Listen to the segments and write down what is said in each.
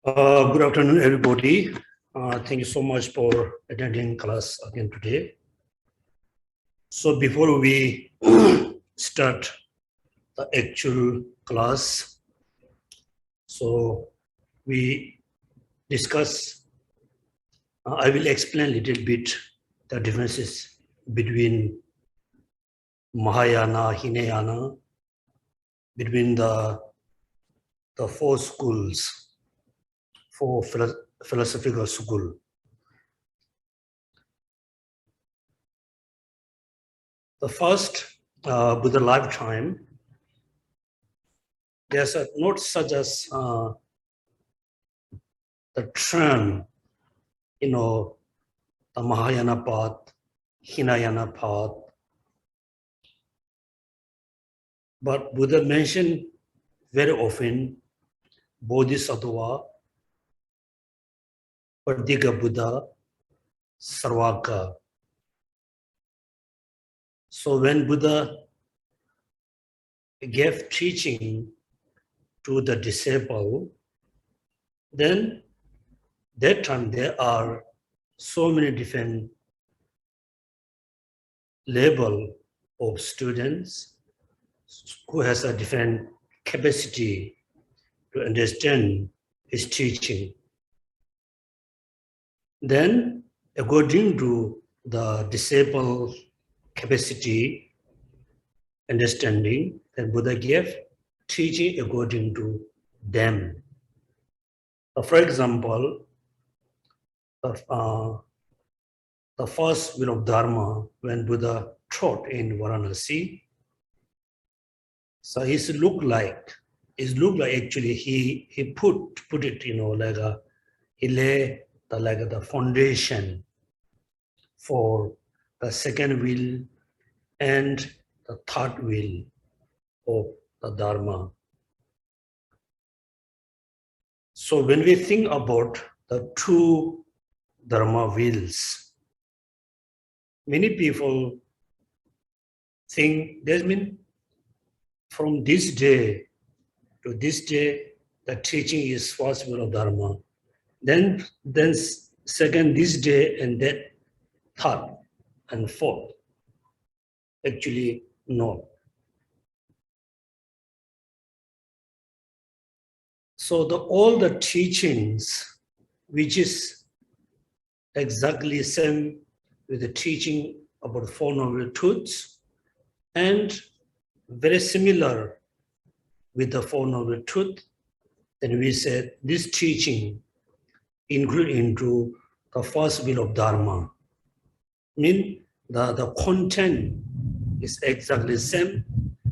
Good afternoon, everybody. Thank you so much for attending class again today. So before we start the actual class, so we discuss, I will explain a little bit the differences between Mahayana, Hinayana, between the four schools, four philosophical school. The first Buddha lifetime, there's not such as the term, the Mahayana path, Hinayana path. But Buddha mentioned very often Bodhisattva, Pradika Buddha, Sarvaka. So when Buddha gave teaching to the disciple, then that time there are so many different level of students who has a different capacity to understand his teaching. Then according to the disciple capacity, understanding, then Buddha gave teaching according to them. For example, the first will of Dharma, when Buddha taught in Varanasi, so it looked like actually he put it, he lay the foundation for the second will and the third will of the Dharma. So when we think about the two Dharma wills, many people think there's been from this day to this day, the teaching is first will of Dharma. Then second this day, and then third and fourth. Actually, no. So all the teachings, which is exactly same with the teaching about Four Noble Truths, and very similar with the Four Noble Truths, then we said this teaching include into the first will of Dharma. Mean the content is exactly same,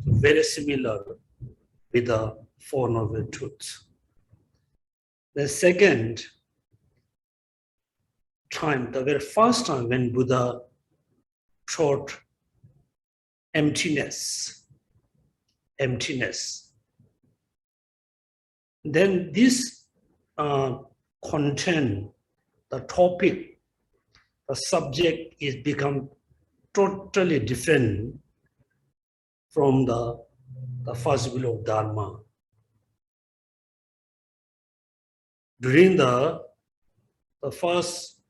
very similar with the Four Noble Truths. The second time, the very first time when Buddha taught emptiness, then this content, the topic, the subject is become totally different from the first will of Dharma. During the first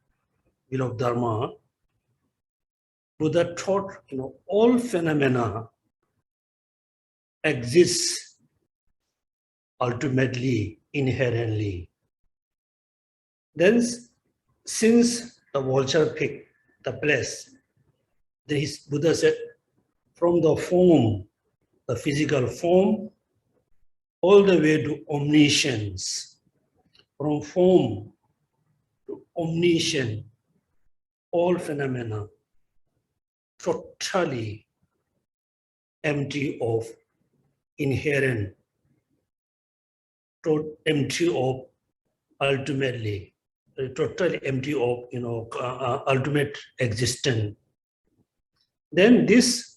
will of Dharma, Buddha taught, all phenomena exist ultimately, inherently. Then, since the vulture picked the place, Buddha said, from the form, the physical form, all the way to omniscience, from form to omniscience, all phenomena totally empty of inherent, empty of ultimately, totally empty of ultimate existence. Then this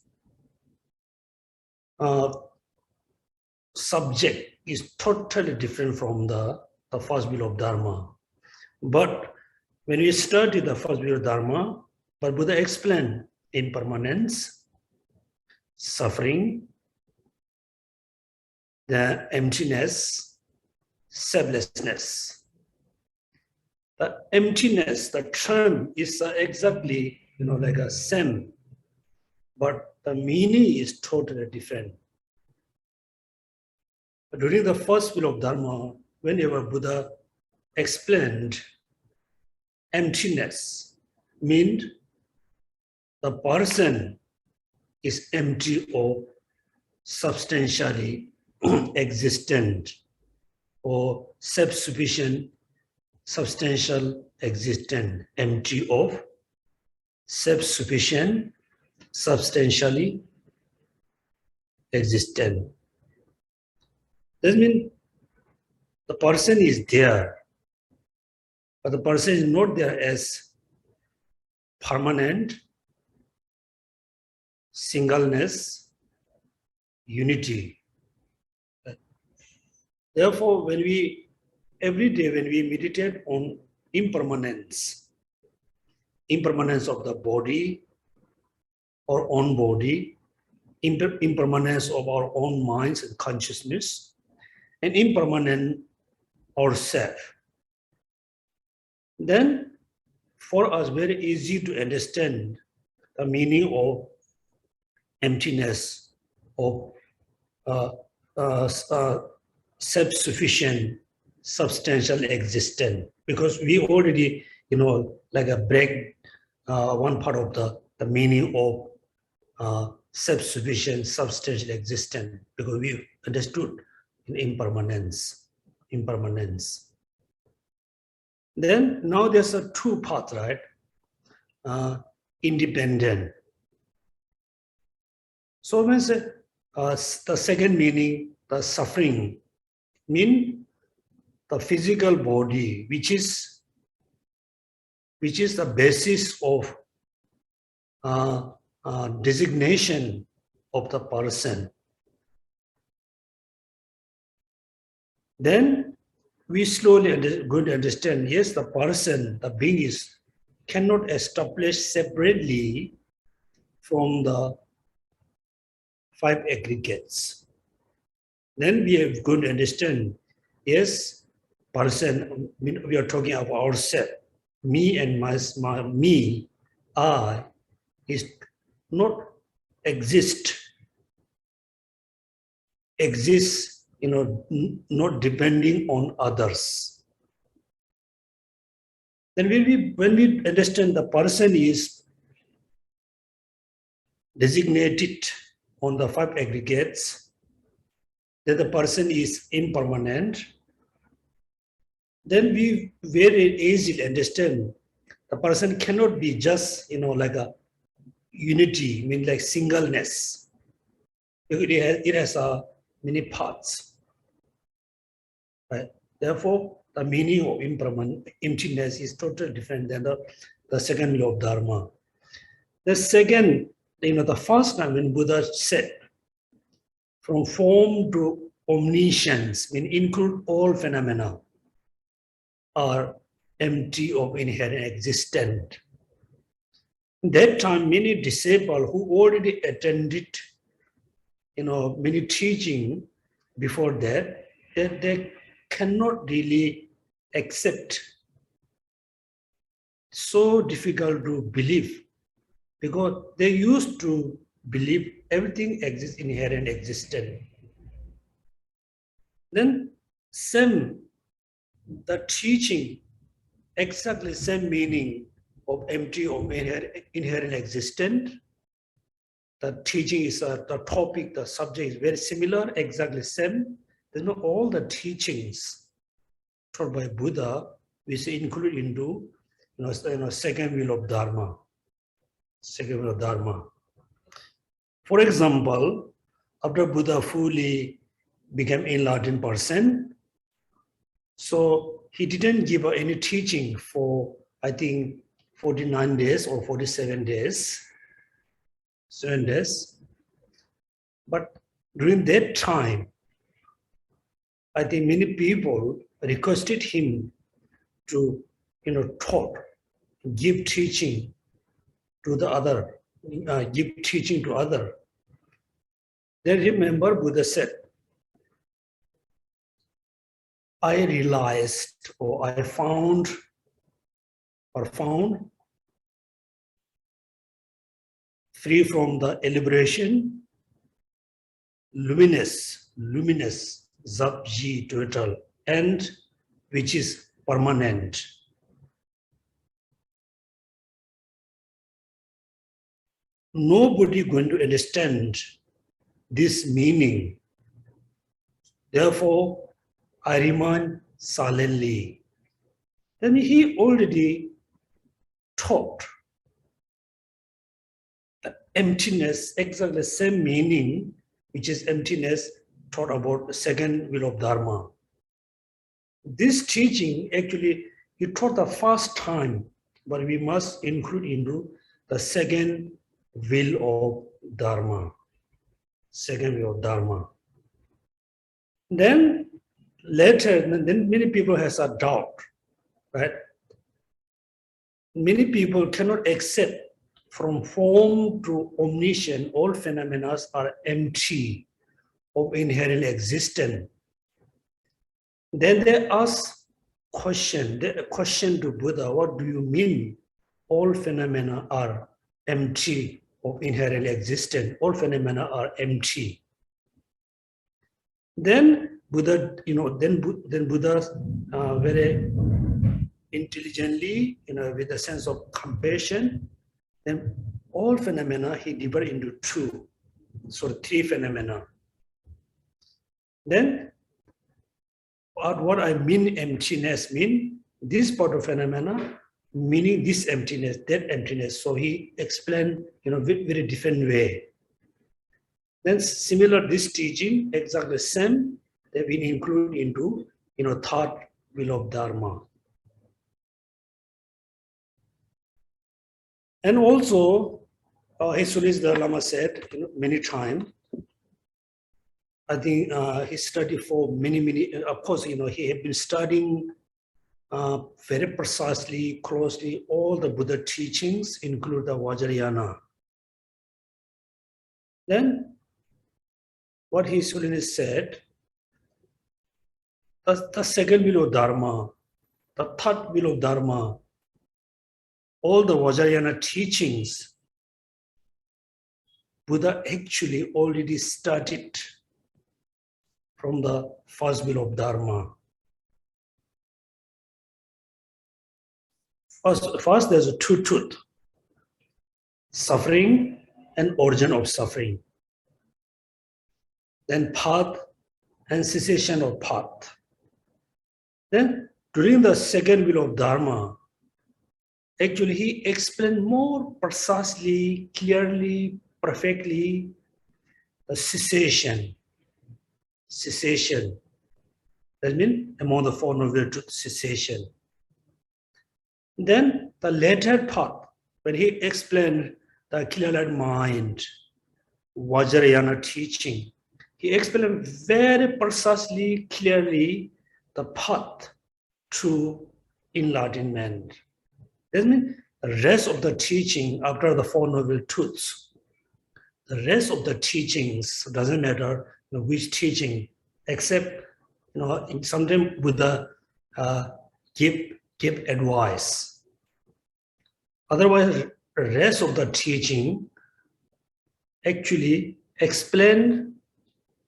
subject is totally different from the first will of Dharma. But when we study the first will of Dharma, but Buddha explained impermanence, suffering, the emptiness, selflessness. The emptiness, the term is exactly, like a same, but the meaning is totally different. During the first wheel of Dharma, whenever Buddha explained emptiness, meant the person is empty or substantially existent or self-sufficient, substantial, existent, empty of self-sufficient, substantially existent. That means the person is there, but the person is not there as permanent, singleness, unity. Therefore, every day when we meditate on impermanence of the body, our own body, impermanence of our own minds and consciousness, and impermanent ourselves, then for us very easy to understand the meaning of emptiness, of self-sufficient, substantial existence, because we already, like a break one part of the meaning of self-sufficient, substantial existence, because we understood in impermanence. Then now there's a two path, right? Independent. So when say the second meaning, the suffering, mean the physical body, which is the basis of designation of the person. Then we slowly going to understand, yes, the person, the being cannot establish separately from the five aggregates. Then we are going to understand, yes, person, we are talking about ourselves. Me and me, I, is not exists, not depending on others. Then when we understand the person is designated on the five aggregates, that the person is impermanent, then we very easily understand the person cannot be just, like a unity, mean like singleness. It has many parts. Right? Therefore, the meaning of emptiness is totally different than the second law of Dharma. The second, the first time when Buddha said, from form to omniscience, include all phenomena, are empty of inherent existence. That time, many disciples who already attended, many teaching before that, they cannot really accept. So difficult to believe, because they used to believe everything exists in inherent existence. Then the teaching, exactly same meaning of empty of inherent existence. The teaching is the topic, the subject is very similar, exactly same. There's not all the teachings taught by Buddha, which include into second wheel of Dharma. Second wheel of Dharma. For example, after Buddha fully became enlightened person, so he didn't give any teaching for, I think, 49 days or 47 days. 7 days. But during that time, I think many people requested him to, give teaching to the other, give teaching to other. Then remember Buddha said, I realized or I found are found free from the elaboration, luminous, Zab-ji total, and which is permanent. Nobody going to understand this meaning. Therefore, I remain silently. Then he already taught the emptiness, exactly the same meaning, which is emptiness, taught about the second will of Dharma. This teaching, actually, he taught the first time, but we must include into the second will of Dharma. Second will of Dharma. Then later, then many people has a doubt, right? Many people cannot accept from form to omniscient, all phenomena are empty of inherent existence. Then they ask question to Buddha, what do you mean all phenomena are empty of inherent existence? All phenomena are empty. Then Buddha, then Buddha very intelligently, with a sense of compassion, then all phenomena he divided into two, so three phenomena. Then what I mean emptiness mean this part of phenomena, meaning this emptiness, that emptiness. So he explained, very different way. Then similar this teaching, exactly the same, that we include into, third will of Dharma. And also, His Holiness Dalai Lama said, many times, I think he studied for many, of course, he had been studying very precisely, closely, all the Buddha teachings, include the Vajrayana. Then, what His Holiness said, the second will of Dharma, the third will of Dharma, all the Vajrayana teachings, Buddha actually already started from the first will of Dharma. First there's a two truth, suffering and origin of suffering. Then path and cessation of path. Then during the second will of Dharma, actually he explained more precisely, clearly, perfectly the cessation. Cessation. That means among the Four Noble Truths, cessation. Then the latter part, when he explained the clear-eyed mind, Vajrayana teaching, he explained very precisely, clearly the path to enlightenment. That means the rest of the teaching after the Four Noble Truths, the rest of the teachings, doesn't matter which teaching, except sometimes Buddha give advice. Otherwise, the rest of the teaching actually explain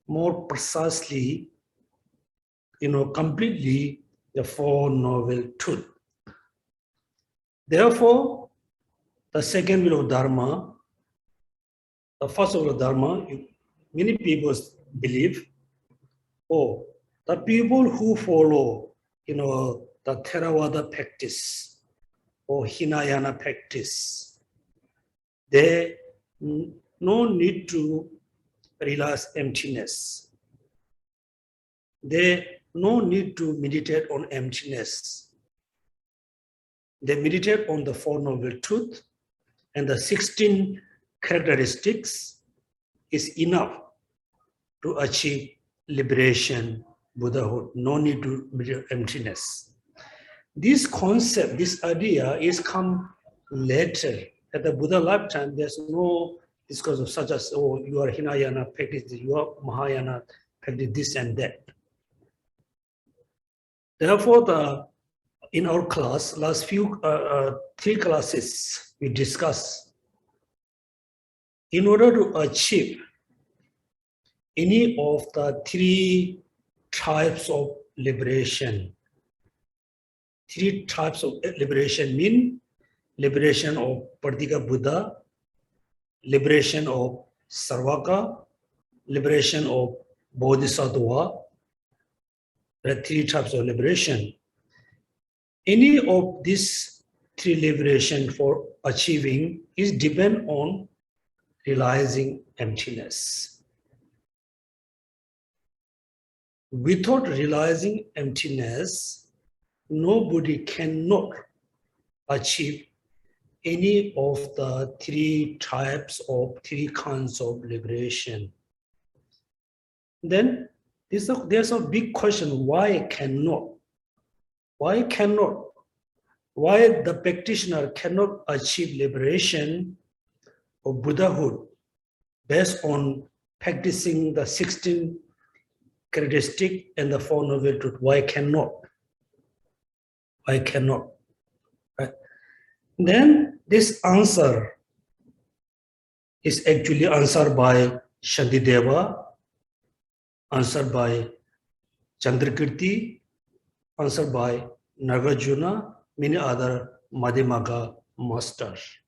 more precisely, completely the Four Noble Truths. Therefore, the second will of Dharma, the first will of Dharma, many people believe, the people who follow, the Theravada practice or Hinayana practice, they no need to realize emptiness. They no need to meditate on emptiness. They meditate on the Four Noble Truths, and the 16 characteristics is enough to achieve liberation, Buddhahood. No need to meditate on emptiness. This concept, this idea is come later. At the Buddha lifetime, there's no discourse of such as, you are Hinayana, practice this, you are Mahayana, practice this and that. Therefore, in our class, last few 3 classes, we discussed, in order to achieve any of the 3 types of liberation. 3 types of liberation mean liberation of Pratika Buddha, liberation of Sarvaka, liberation of Bodhisattva. There are 3 types of liberation. Any of these 3 liberation for achieving is depend on realizing emptiness. Without realizing emptiness, nobody cannot achieve any of the 3 types of 3 kinds of liberation. Then there's a big question, why cannot? Why cannot? Why the practitioner cannot achieve liberation of Buddhahood based on practicing the 16 characteristics and the 4 noble truths? Why cannot? Why cannot? Right? Then this answer is actually answered by Shantideva, answered by Chandrakirti, answered by Nagarjuna, many other Madhyamaka masters.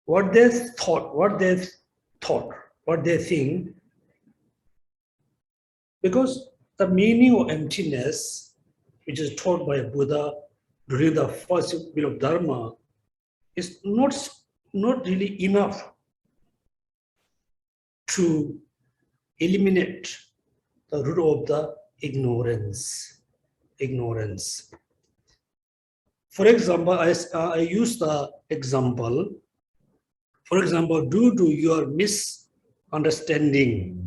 What they thought, what they think, because the meaning of emptiness, which is taught by Buddha during the first bit of Dharma, is not really enough to eliminate the root of the ignorance. For example, I use the example. For example, due to your misunderstanding,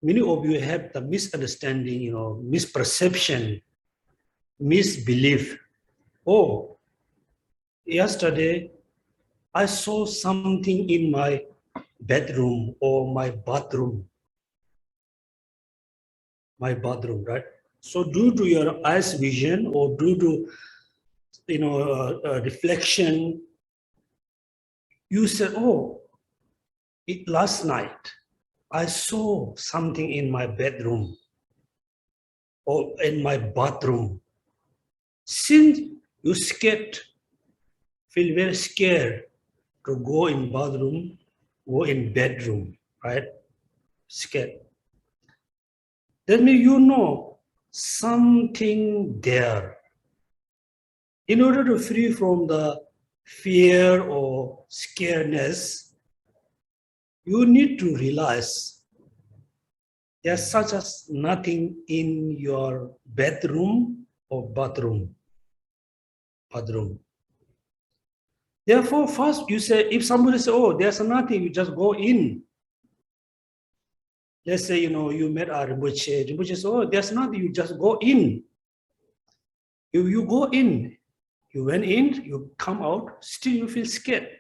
many of you have the misunderstanding, misperception, misbelief. Oh, yesterday I saw something in my bedroom or my bathroom, right? So due to your eyes vision or due to reflection, you said, oh, last night I saw something in my bedroom or in my bathroom. Since you feel very scared to go in bathroom, go in bedroom, right? Scared. That means you know something there. In order to free from the fear or scaredness, you need to realize there's such as nothing in your bedroom or bathroom. Therefore, first you say, if somebody says, oh, there's nothing, you just go in. Let's say, you met a Rinpoche. Rinpoche says, oh, there's nothing, you just go in. You go in. You went in, you come out, still you feel scared.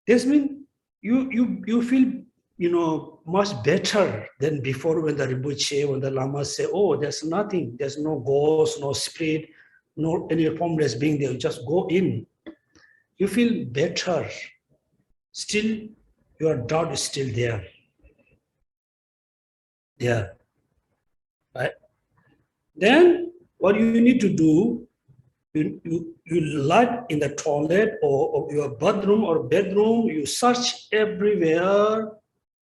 This means you feel, much better than before when the Rinpoche, when the Lama say, oh, there's nothing, there's no ghost, no spirit, no any formless being there, you just go in. You feel better. Still, your doubt is still there. Yeah. Right? Then, what you need to do, you light in the toilet or your bathroom or bedroom, you search everywhere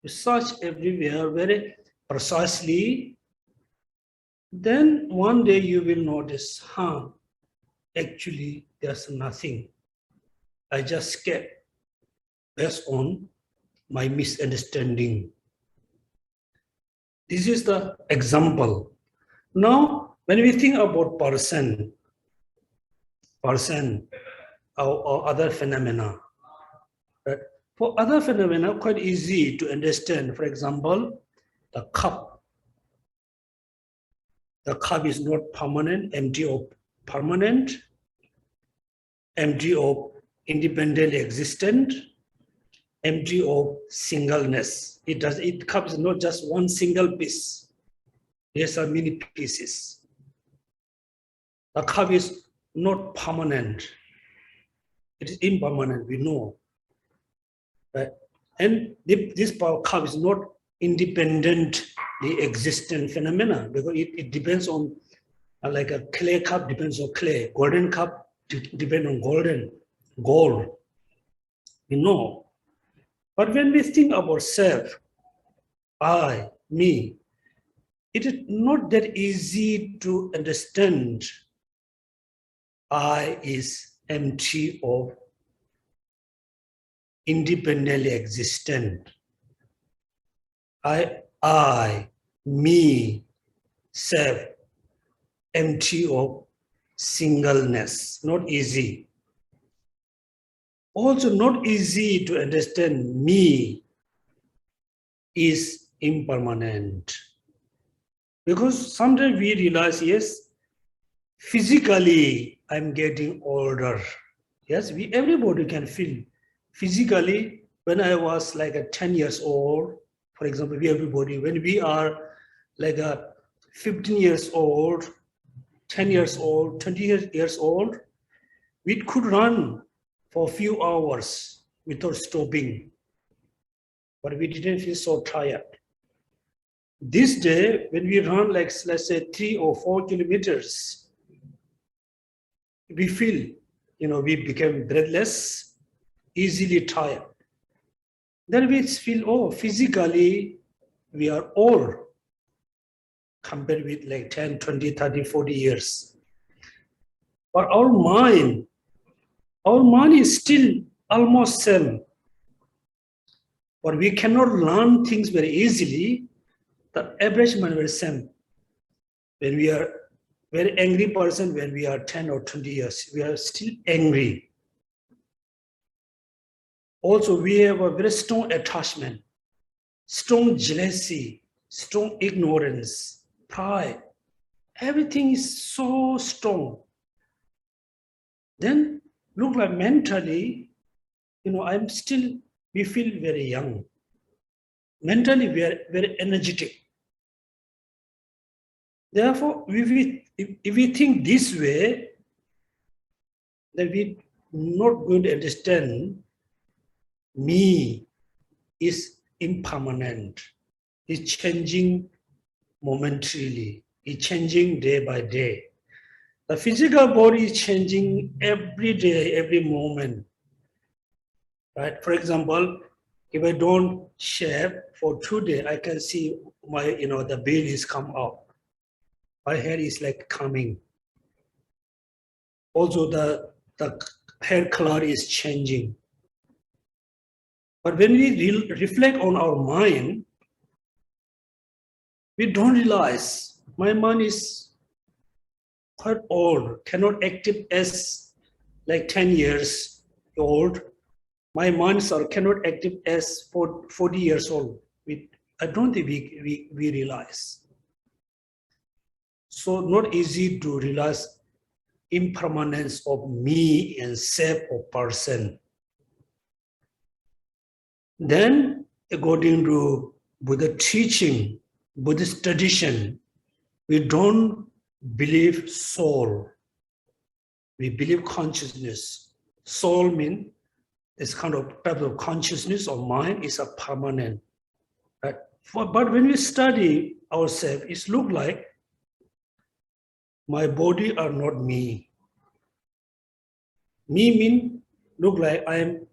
very precisely. Then one day you will notice, actually there's nothing. I just scared based on my misunderstanding. This is the example. Now, when we think about person or other phenomena, right? For other phenomena, quite easy to understand. For example, the cup. The cup is not permanent, empty of permanent, empty of independent existent, empty of singleness. Cup is not just one single piece. There are many pieces. The cup is not permanent. It is impermanent, we know. Right? And this cup is not independently existent phenomena, because it depends on, like a clay cup depends on clay, golden cup depends on gold. We know. But when we think about self, I, me, it is not that easy to understand. I is empty of independently existent. I, me, self, empty of singleness. Not easy. Also not easy to understand me is impermanent. Because sometimes we realize, yes, physically I'm getting older. Yes, everybody can feel physically. When I was like 10 years old, for example, everybody, when we are like 15 years old, 10 years old, 20 years old, we could run for a few hours without stopping, but we didn't feel so tired. This day, when we run like, let's say 3 or 4 kilometers, we feel, we become breathless, easily tired. Then we feel, oh, physically, we are old compared with like 10, 20, 30, 40 years. But our mind is still almost same. But we cannot learn things very easily. The average mind is same. When we are very angry person, when we are 10 or 20 years, we are still angry. Also, we have a very strong attachment, strong jealousy, strong ignorance, pride. Everything is so strong. Then look like mentally, we feel very young. Mentally, we are very energetic. Therefore, if we think this way, then we're not going to understand me is impermanent. It's changing momentarily. It's changing day by day. The physical body is changing every day, every moment. Right? For example, if I don't shave for 2 days, I can see my, the beard is come out. My hair is like coming. Also, the hair color is changing. But when we reflect on our mind, we don't realize my mind is quite old, cannot active as like 10 years old. My minds cannot active as 40 years old. I don't think we realize. So not easy to realize impermanence of me and self or person. Then, according to Buddha teaching, Buddhist tradition, we don't believe soul. We believe consciousness. Soul means this kind of type of consciousness or mind is a permanent. Right? But when we study ourselves, it looks like my body are not me. Me mean look like I am.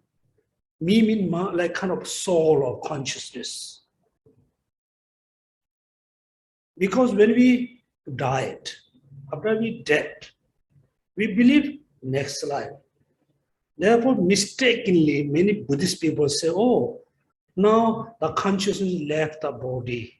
Me mean like kind of soul or consciousness. Because when we died, after we dead, we believe next life. Therefore, mistakenly, many Buddhist people say, oh, now the consciousness left the body.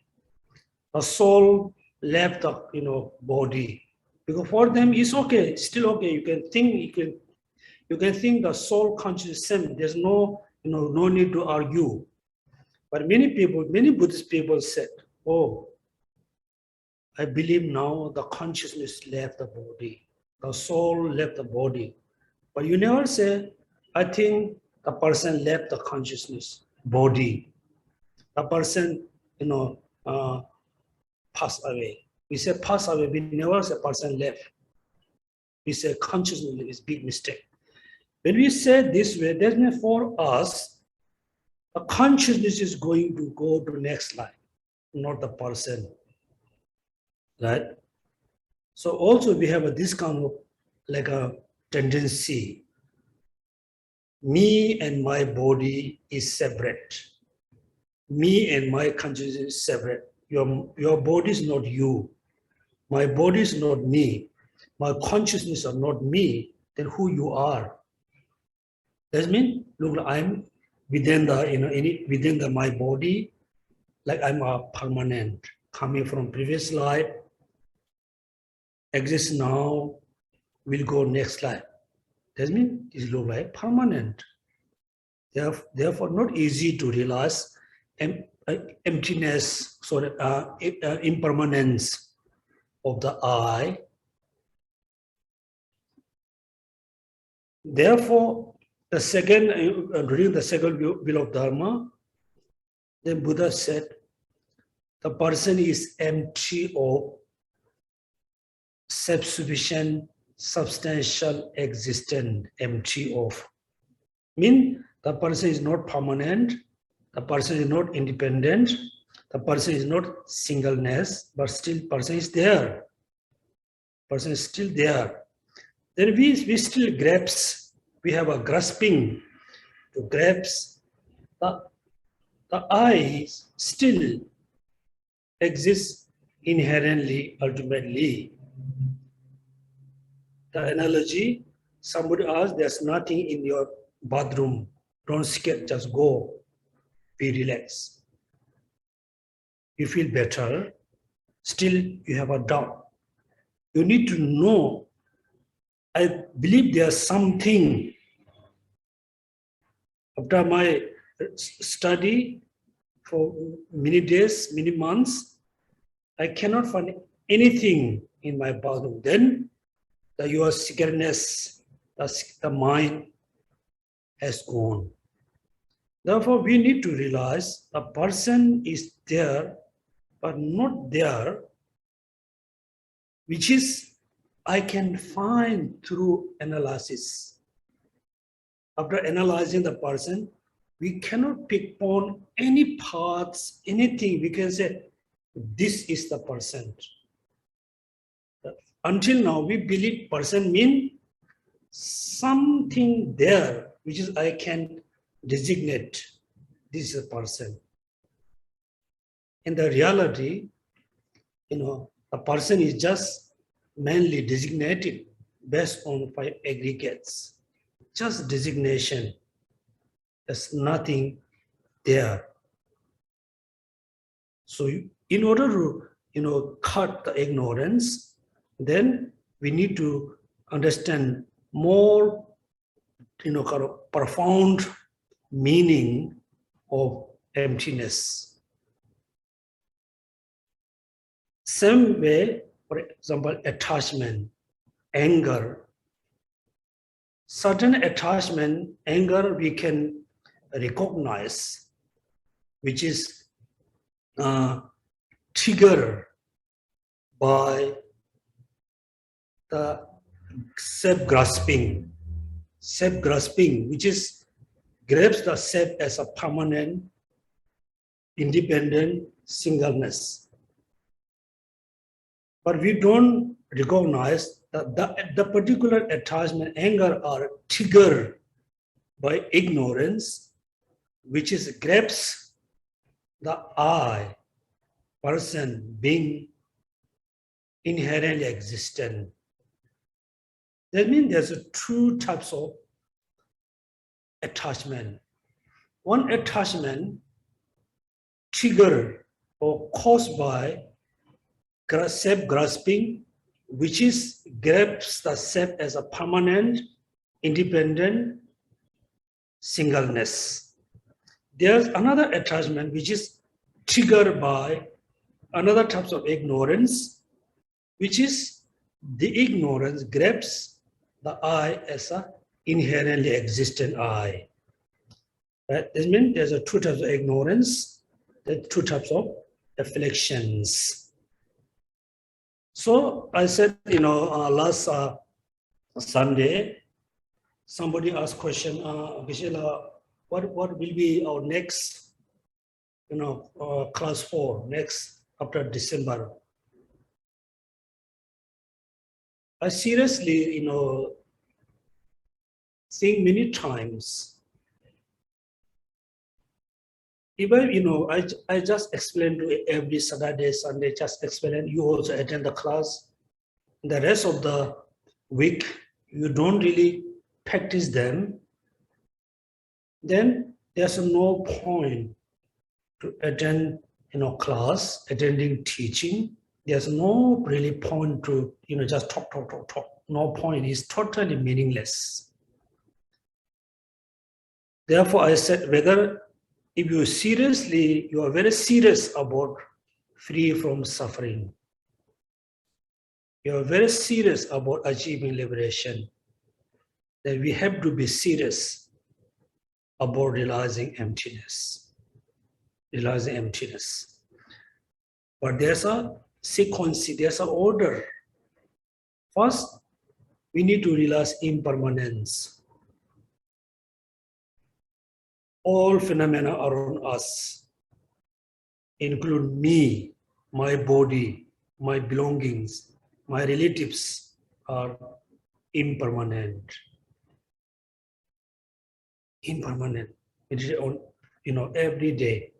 The soul left the body. Because for them it's okay, still okay. You can think the soul consciousness same. There's no need to argue. But many Buddhist people said, oh, I believe now the consciousness left the body. The soul left the body. But you never say, I think the person left the consciousness, body. The person, passed away. We say pass away, we never say person left. We say consciousness is big mistake. When we say this way, that means for us, a consciousness is going to go to next life, not the person, right? So also we have this kind of like a tendency. Me and my body is separate. Me and my consciousness is separate. Your body is not you. My body is not me. My consciousness are not me. Then who you are? That means, look, I'm within the within my body, like I'm a permanent, coming from previous life, exists now, will go next life. That means it looks like permanent. Therefore, not easy to realize emptiness, impermanence of the I. Therefore, the second, during the second will of Dharma, then Buddha said, the person is empty of self-sufficient, substantial existence, empty of. Means the person is not permanent, the person is not independent, the person is not singleness, but still person is there. Person is still there. Then we still grasp, we have a grasping to grasp the I still exists inherently, ultimately. The analogy, somebody asked, there's nothing in your bathroom. Don't scare, just go. Be relaxed. You feel better. Still, you have a doubt. You need to know, I believe there's something. After my study for many days, many months, I cannot find anything in my bathroom. Then your scaredness, the mind has gone. Therefore, we need to realize a person is there, but not there, which is I can find through analysis. After analyzing the person, we cannot pick on any parts, anything. We can say, this is the person. Until now, we believe person means something there, which is I can designate. This is a person. In the reality, a person is just mainly designated based on 5 aggregates. Just designation. There's nothing there. So in order to cut the ignorance, then we need to understand more kind of profound meaning of emptiness. Same way, for example, attachment, anger. Certain attachment, anger we can recognize, which is triggered by the self-grasping, which is grasps the self as a permanent, independent singleness. But we don't recognize that the particular attachment, anger are triggered by ignorance, which is grasps the I, person, being inherently existent. That means there's 2 types of attachment. One attachment triggered or caused by self-grasping, which is grasps the self as a permanent, independent singleness. There's another attachment which is triggered by another type of ignorance, which is the ignorance grasps the I as a inherently existent I. Right? This means there's 2 types of ignorance, there's 2 types of afflictions. So I said, last Sunday, somebody asked question, Geshe, what will be our next, class 4, next after December? I seriously, think many times. Even, I just explain to every Saturday, Sunday, just explain. You also attend the class. The rest of the week, you don't really practice them. Then there's no point to attend, class, attending teaching. There's no really point to, just talk. No point. It's totally meaningless. Therefore, I said, whether if you are very serious about free from suffering, you are very serious about achieving liberation, then we have to be serious about realizing emptiness. But there's a sequence, there's an order. First, we need to realize impermanence. All phenomena around us, include me, my body, my belongings, my relatives, are impermanent. It is on, every day.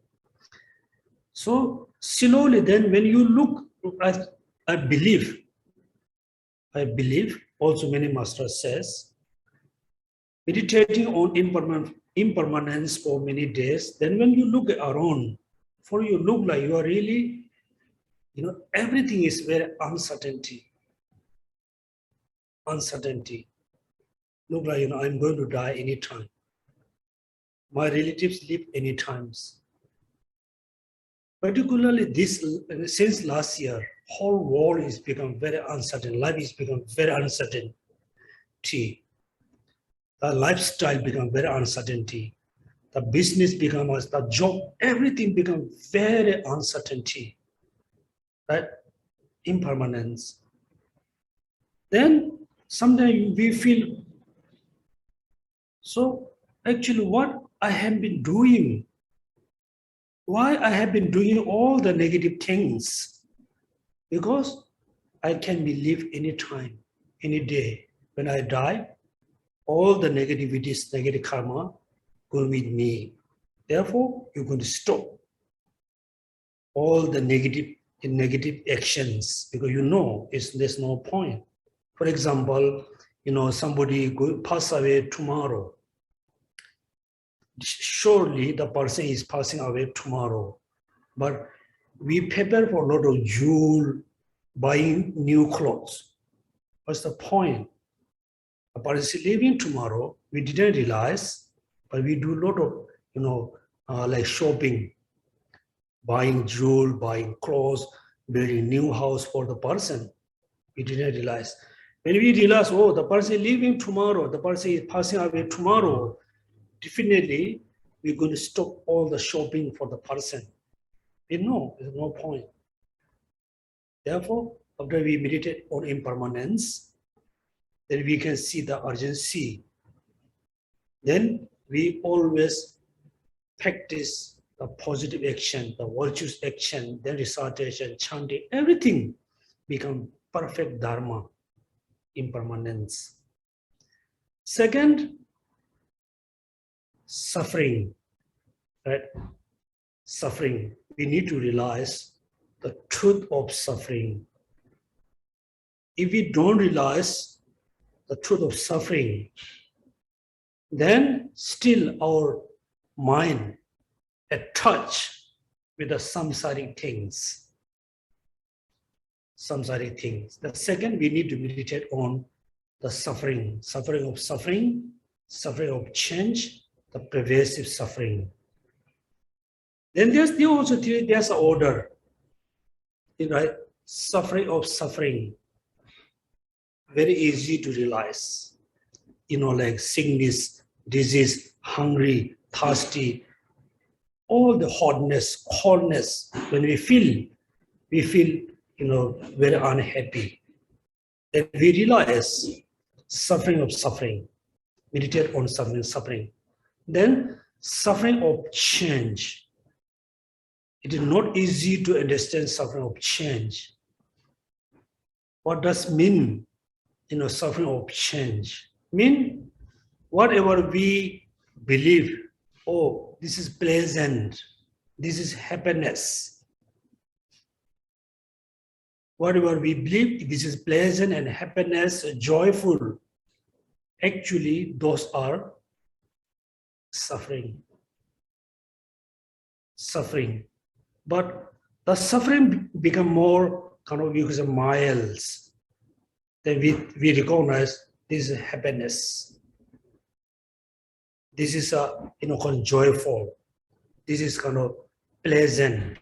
So slowly, then, when you look, I believe. Also, many masters says, meditating on impermanence for many days, then when you look around, for you look like you are really, everything is very uncertainty. Look like, I'm going to die anytime. My relatives live any times. Particularly since last year, whole world is become very uncertain. Life is become very uncertain. The lifestyle become very uncertainty. The business becomes, the job, everything becomes very uncertainty. Right? Impermanence. Then sometimes we feel, so actually what I have been doing, why I have been doing all the negative things? Because I can be lived anytime, any day. When I die, all the negativities, negative karma, go with me. Therefore, you're going to stop all the negative actions, because there's no point. For example, somebody pass away tomorrow. Surely the person is passing away tomorrow, but we prepare for a lot of jewel, buying new clothes. What's the point? The person is leaving tomorrow. We didn't realize, but we do a lot of like shopping, buying jewel, buying clothes, building new house for the person. We didn't realize. When we realize, the person is leaving tomorrow, the person is passing away tomorrow, definitely we're going to stop all the shopping for the person. We know there's no point. Therefore, after we meditate on impermanence, then we can see the urgency. Then we always practice the positive action, the virtuous action, then recitation, chanting, everything become perfect dharma, impermanence. Second, suffering, right? Suffering. We need to realize the truth of suffering. If we don't realize the truth of suffering, then still our mind attached with the samsaric things. The second, we need to meditate on the suffering of change, the pervasive suffering. Then there's an order, right? Suffering, very easy to realize. Like sickness, disease, hungry, thirsty, all the hotness, coldness. When we feel very unhappy. Then we realize suffering of suffering, meditate on suffering. Then suffering of change. It is not easy to understand suffering of change. What does mean, suffering of change? Mean whatever we believe, oh, this is pleasant, this is happiness. Whatever we believe, this is pleasant and happiness, joyful. Actually, those are suffering. But the suffering become more because of miles. Then we recognize this is happiness. This is joyful. This is pleasant.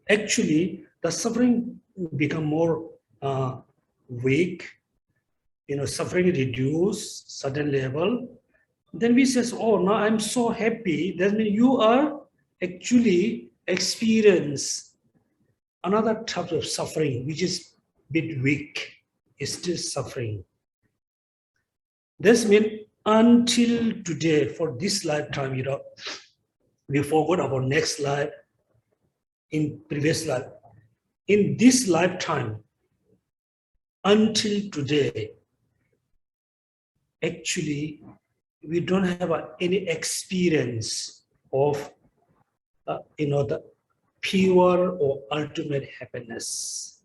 Actually, the suffering become more weak. Suffering reduce certain level. Then we says, oh, now I'm so happy. That means you are actually experience another type of suffering, which is a bit weak, is still suffering. This means until today, for this lifetime, we forgot about next life, in previous life. In this lifetime, until today, actually, we don't have any experience of the pure or ultimate happiness.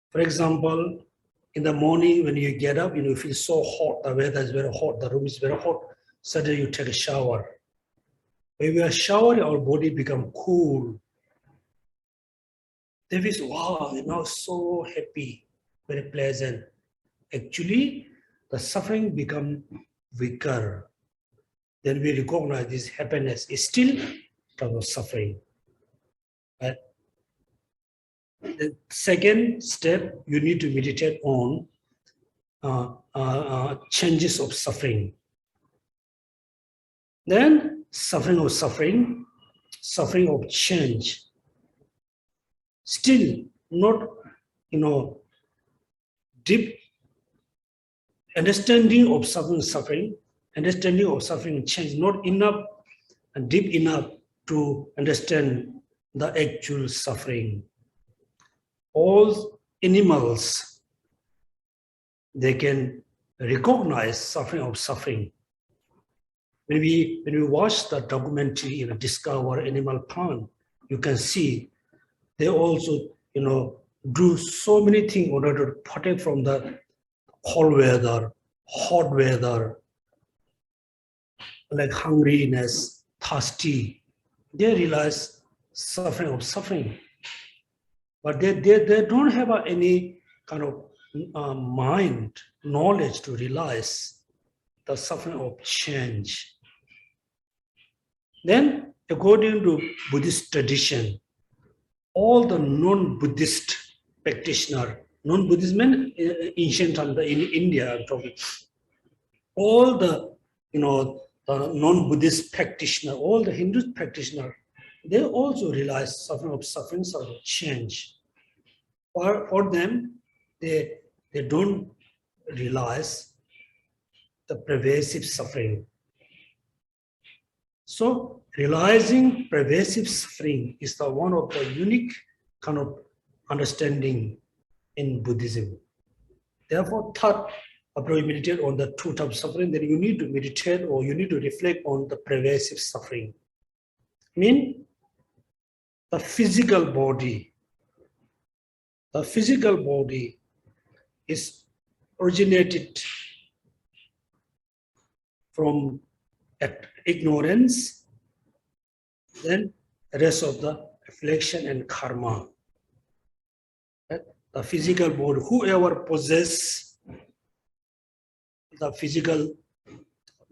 For example, in the morning when you get up, you feel so hot, the weather is very hot, the room is very hot, suddenly you take a shower. When we are showering, our body become cool. Then we say, wow, so happy, very pleasant. Actually, the suffering become weaker. Then we recognize this happiness is still type of suffering. Right? The second step, you need to meditate on changes of suffering. Then suffering of change. Still not, deep understanding of suffering, understanding of suffering change, not enough and deep enough to understand the actual suffering. All animals, they can recognize suffering. When we watch the documentary, Discover Animal Planet, you can see they also, do so many things in order to protect from the cold weather, hot weather, like hungriness, thirsty. They realize suffering. But they don't have any kind of mind, knowledge to realize the suffering of change. Then, according to Buddhist tradition, all the non-Buddhist practitioner, non-Buddhist men, ancient time in India, I'm talking, all the the non-Buddhist practitioner, all the Hindu practitioner, they also realize suffering of change. For them, they don't realize the pervasive suffering. So realizing pervasive suffering is the one of the unique kind of understanding in Buddhism. Therefore, third, after you meditate on the two types of suffering, then you need to meditate or you need to reflect on the pervasive suffering. Mean the physical body. The physical body is originated from ignorance, then the rest of the affliction and karma. The physical body, whoever possesses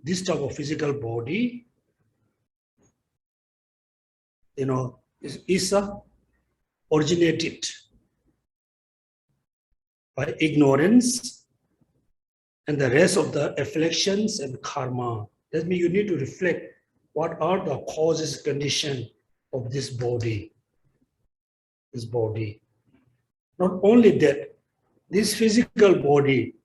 this type of physical body, is originated by ignorance and the rest of the afflictions and karma. That means you need to reflect what are the causes, condition of this body. this body. Not only that, this physical body,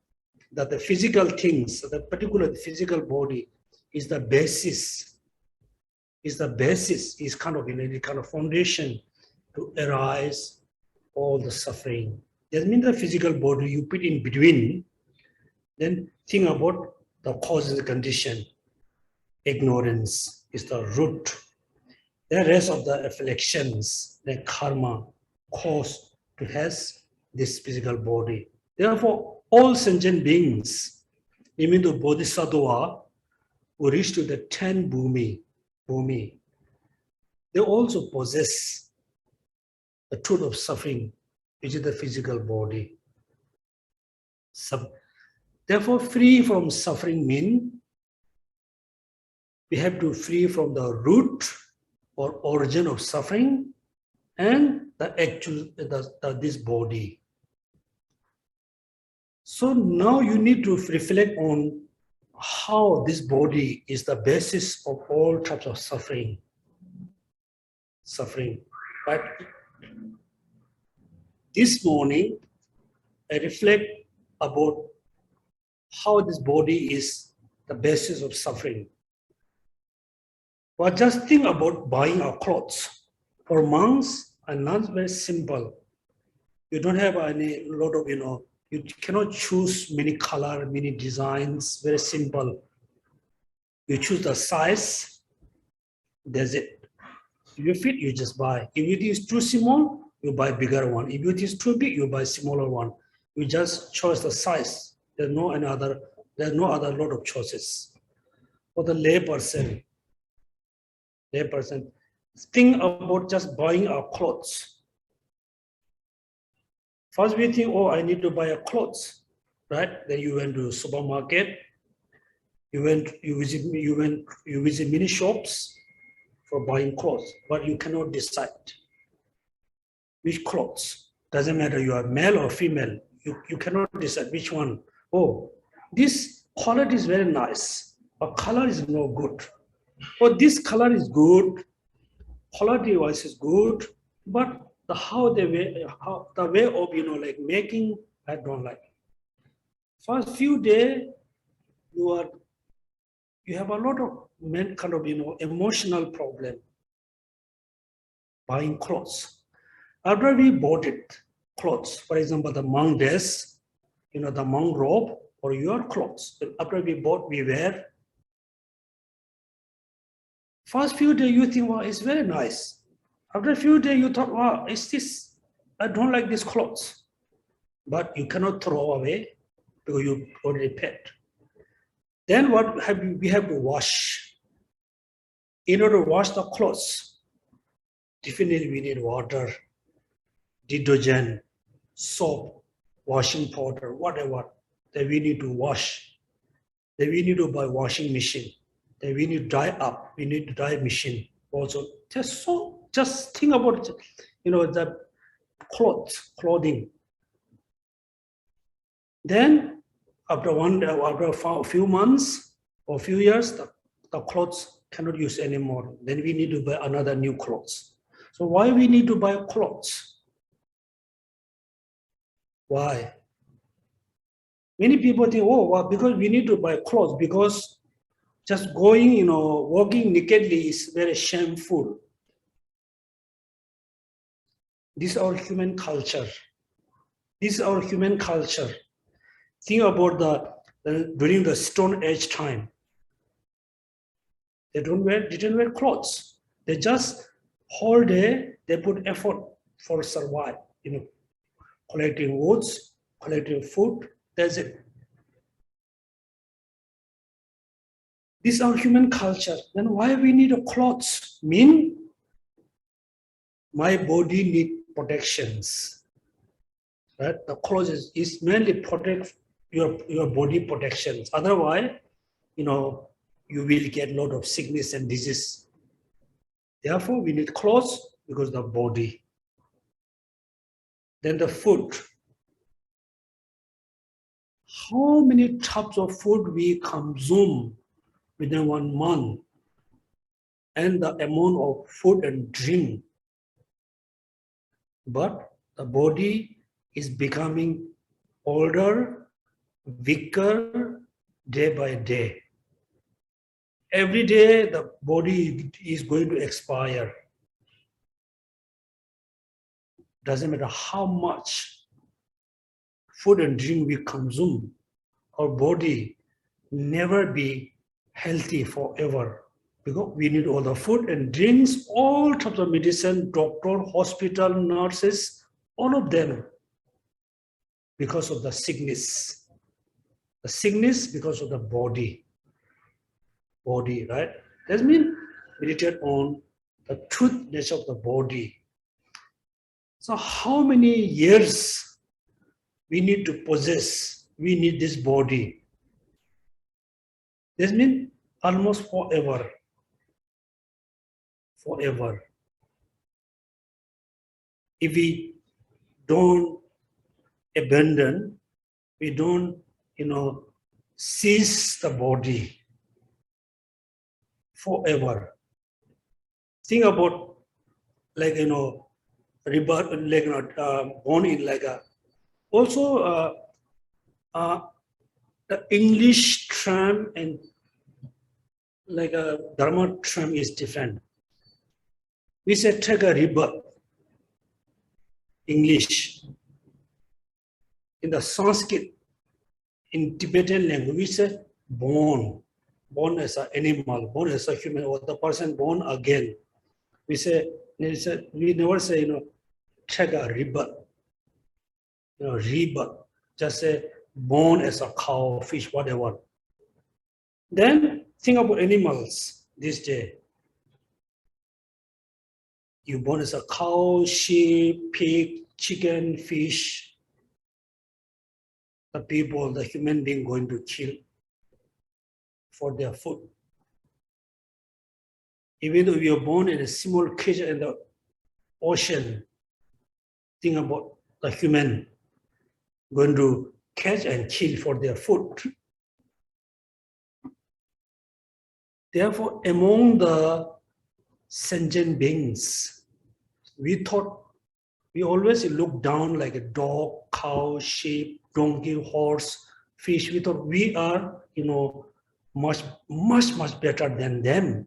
that the physical things, the particular physical body is the basis, is kind of, a kind of foundation to arise all the suffering. That means the physical body you put in between, then think about the cause and the condition. Ignorance is the root. The rest of the afflictions, the karma, cause to has this physical body. Therefore, all sentient beings, even the bodhisattva, who reach to the 10 bhumi, they also possess the truth of suffering, which is the physical body. Therefore, free from suffering means we have to free from the root or origin of suffering and the actual this body. So now you need to reflect on how this body is the basis of all types of suffering. But this morning, I reflect about how this body is the basis of suffering. But just think about buying our clothes. For monks and nuns, very simple. You don't have any lot of, you cannot choose many color, many designs, very simple. You choose the size, that's it. If you fit, you just buy. If it is too small, you buy bigger one. If it is too big, you buy smaller one. You just choose the size. There's no other lot of choices. For the lay person, think about just buying our clothes. First we think, oh, I need to buy a clothes, right? Then you went to supermarket, you visit many shops for buying clothes, but you cannot decide which clothes. Doesn't matter you are male or female, you cannot decide which one. Oh, this quality is very nice, but color is no good. Oh, this color is good, quality wise is good, but the way of like making, I don't like. First few days you have a lot of kind of emotional problem buying clothes. After we bought it, clothes, for example, the monk dress, the monk robe or your clothes. After we bought, we wear. First few days you think, wow, it's very nice. After a few days you thought, wow, I don't like these clothes. But you cannot throw away because you already paid. Then we have to wash. In order to wash the clothes, definitely we need water, detergent, soap, washing powder, whatever. Then we need to wash. Then we need to buy washing machine. Then we need to dye up. We need to dye machine also. Just think about the clothing. Then after a few months or few years, the clothes cannot use anymore. Then we need to buy another new clothes. So why we need to buy clothes? Why? Many people think, oh, well, because we need to buy clothes because just going, walking nakedly is very shameful. This is our human culture. Think about during the Stone Age time. They didn't wear clothes. They just whole day they put effort for survive. Collecting woods, collecting food. That's it. This is our human culture. Then why we need a clothes? My body need protections. Right? The clothes is mainly protect your body protections. Otherwise, you will get a lot of sickness and disease. Therefore, we need clothes because the body. Then the food. How many types of food we consume within 1 month? And the amount of food and drink. but the body is becoming older, weaker day by day. Every day the body is going to expire. Doesn't matter how much food and drink we consume, our body never be healthy forever, because we need all the food and drinks, all types of medicine, doctor, hospital, nurses, all of them, because of the sickness. The sickness because of the body, right? That means meditate on the truth nature of the body. So how many years we need to possess, we need this body? That means almost forever. Forever. If we don't abandon, we don't, seize the body forever. Think about, rebirth, born in also the English term and Dharma term is different. We say take a rebirth, English. In the Sanskrit, in Tibetan language, we say born as an animal, born as a human, or the person born again. We never say, take a rebirth, rebirth. Just say born as a cow, fish, whatever. Then think about animals this day. You born as a cow, sheep, pig, chicken, fish. The people, the human being going to kill for their food. Even though you are born in a small creature in the ocean, think about the human going to catch and kill for their food. Therefore, among the sentient beings, we always look down like a dog, cow, sheep, donkey, horse, fish. We thought we are, much better than them.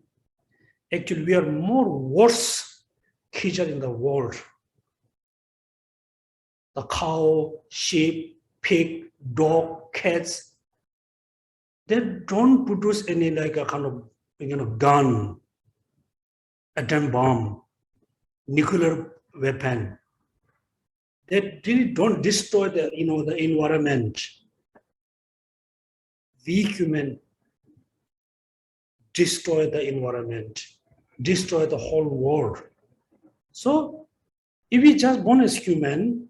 Actually, we are more worse creature in the world. The cow, sheep, pig, dog, cats, they don't produce any a kind of gun, atom bomb, nuclear weapon. They really don't destroy the environment. We human destroy the environment, destroy the whole world. So if we just born as human,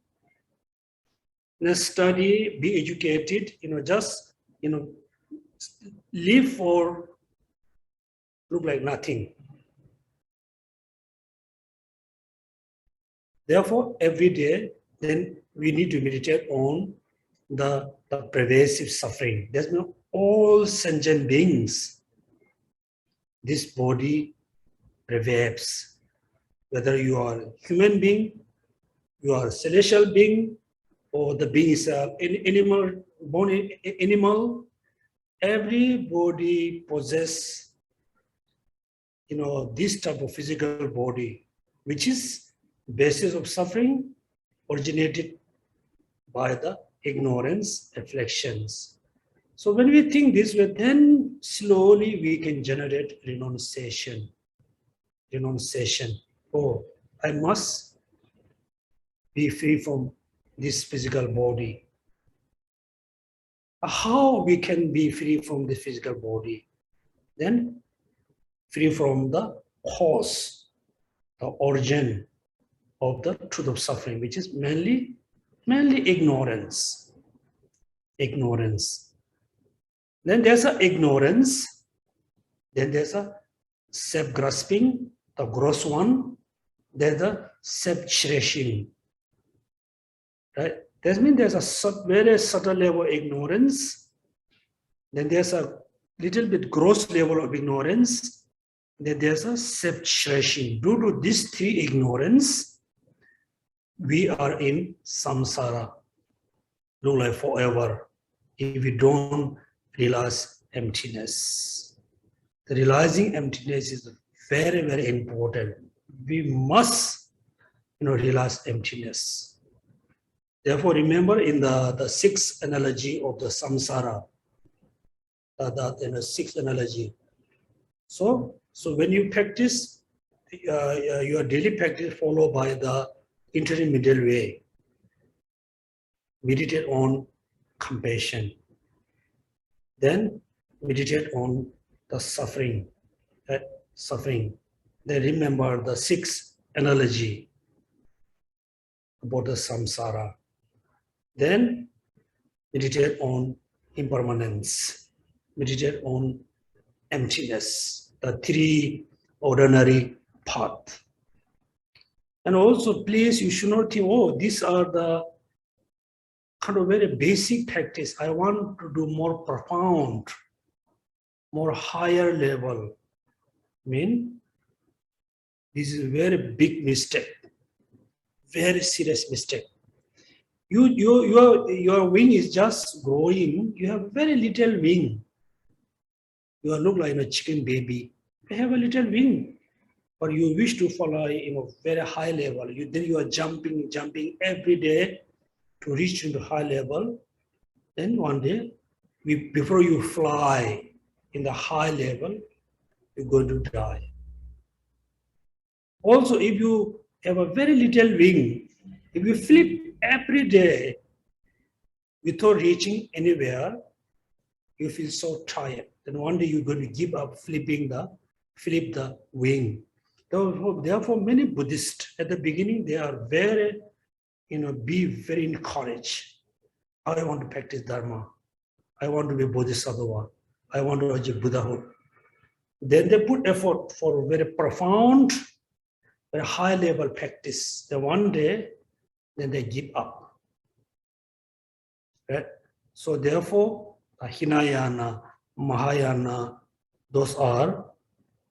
study, be educated, live for look like nothing. Therefore, every day, then we need to meditate on the pervasive suffering. There's no all sentient beings. This body pervades. Whether you are a human being, you are a celestial being, or the being is an animal, born animal, everybody possesses, this type of physical body, which is basis of suffering, originated by the ignorance, afflictions. So when we think this way, then slowly we can generate renunciation. Oh, I must be free from this physical body. How we can be free from the physical body? Then free from the cause, the origin of the truth of suffering, which is mainly ignorance. Then there's a ignorance. Then there's a self-grasping, the gross one. There's a self-cherishing. Right? That means there's a very subtle level of ignorance. Then there's a little bit gross level of ignorance. Then there's a self-cherishing. Due to these three ignorance, we are in samsara, look like forever, if we don't realize emptiness. The realizing emptiness is very, very important. We must, realize emptiness. Therefore, remember in the sixth analogy of the samsara, the sixth analogy. So when you practice, your daily practice followed by the intermediate way. Meditate on compassion. Then meditate on the suffering. Then remember the sixth analogy about the samsara. Then meditate on impermanence. Meditate on emptiness, the three ordinary paths. And also, please, you should not think, oh, these are the kind of very basic practice. I want to do more profound, more higher level. This is a very big mistake, very serious mistake. Your wing is just growing. You have very little wing. You look like a chicken baby. You have a little wing, but you wish to fly very high level. Then you are jumping every day to reach into high level. Then one day, before you fly in the high level, you're going to die. Also, if you have a very little wing, if you flip every day without reaching anywhere, you feel so tired. Then one day you're going to give up flip the wing. Therefore, many Buddhists at the beginning, they are very, be very encouraged. I want to practice Dharma. I want to be Bodhisattva. I want to achieve Buddhahood. Then they put effort for very profound, very high level practice. Then one day, then they give up. Right? So therefore, Hinayana, Mahayana, those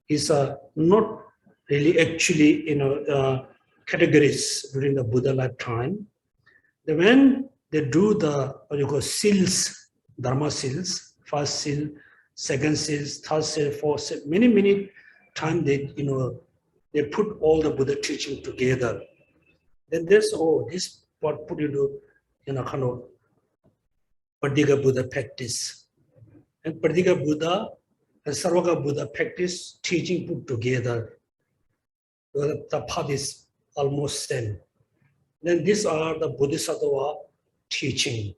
is not really actually categories during the Buddha lifetime. Then when they do the what you call seals, Dharma seals, first seal, second seals, third seal, fourth seal, many times they put all the Buddha teaching together. Then this what put into kind of Pradika Buddha practice. And Pradika Buddha and Sarvaka Buddha practice teaching put together. The path is almost same. Then these are the Bodhisattva teaching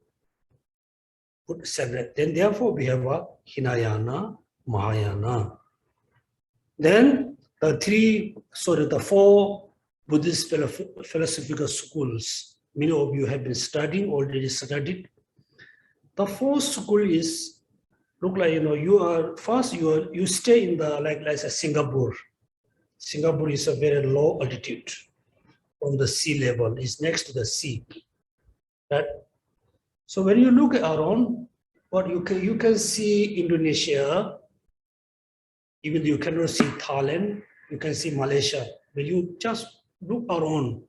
put separate. Then therefore we have a Hinayana, Mahayana. Then the four Buddhist philosophical schools. Many of you have been already studied. The fourth school is look like you stay in the like Singapore. Singapore is a very low altitude from the sea level. It's next to the sea. Right? So when you look around, what you can see Indonesia. Even though you cannot see Thailand, you can see Malaysia. When you just look around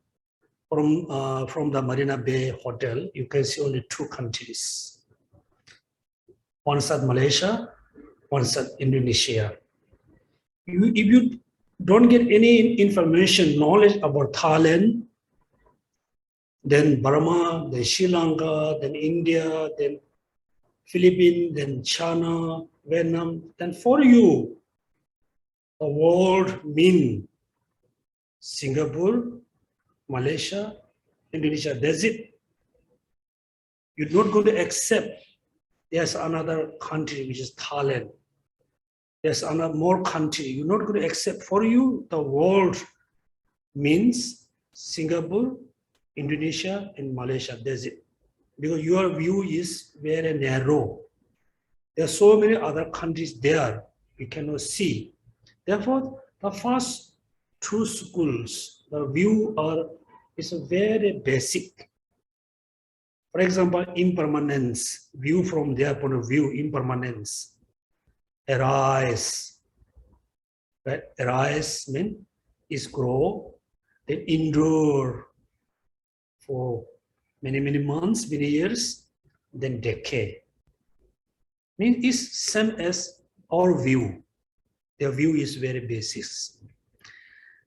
from the Marina Bay Hotel, you can see only two countries. One side Malaysia, one side Indonesia. If you don't get any information, knowledge about Thailand, then Burma, then Sri Lanka, then India, then Philippines, then China, Vietnam, then for you, the world means Singapore, Malaysia, Indonesia. That's it. You're not going to accept there's another country which is Thailand. There's another more country. You're not going to accept. For you, the world means Singapore, Indonesia, and Malaysia. That's it. Because your view is very narrow. There are so many other countries there we cannot see. Therefore, the first two schools, the view is very basic. For example, impermanence, view from their point of view, impermanence, arise. Right? Arise means is grow, then endure. for many, many months, many years, then decay. Means it's same as our view. Their view is very basic.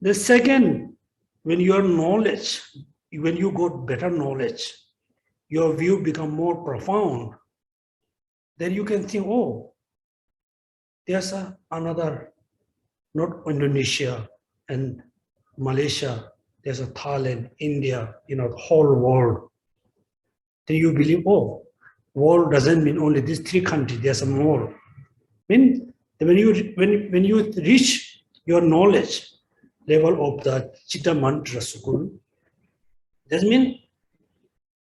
The second, when your knowledge, when you got better knowledge, your view become more profound, then you can think, oh, there's another, not Indonesia and Malaysia, there's a Thailand, India, the whole world. Then you believe, oh, world doesn't mean only these three countries, there's more. When you reach your knowledge level of the Chitta Mantra school, that means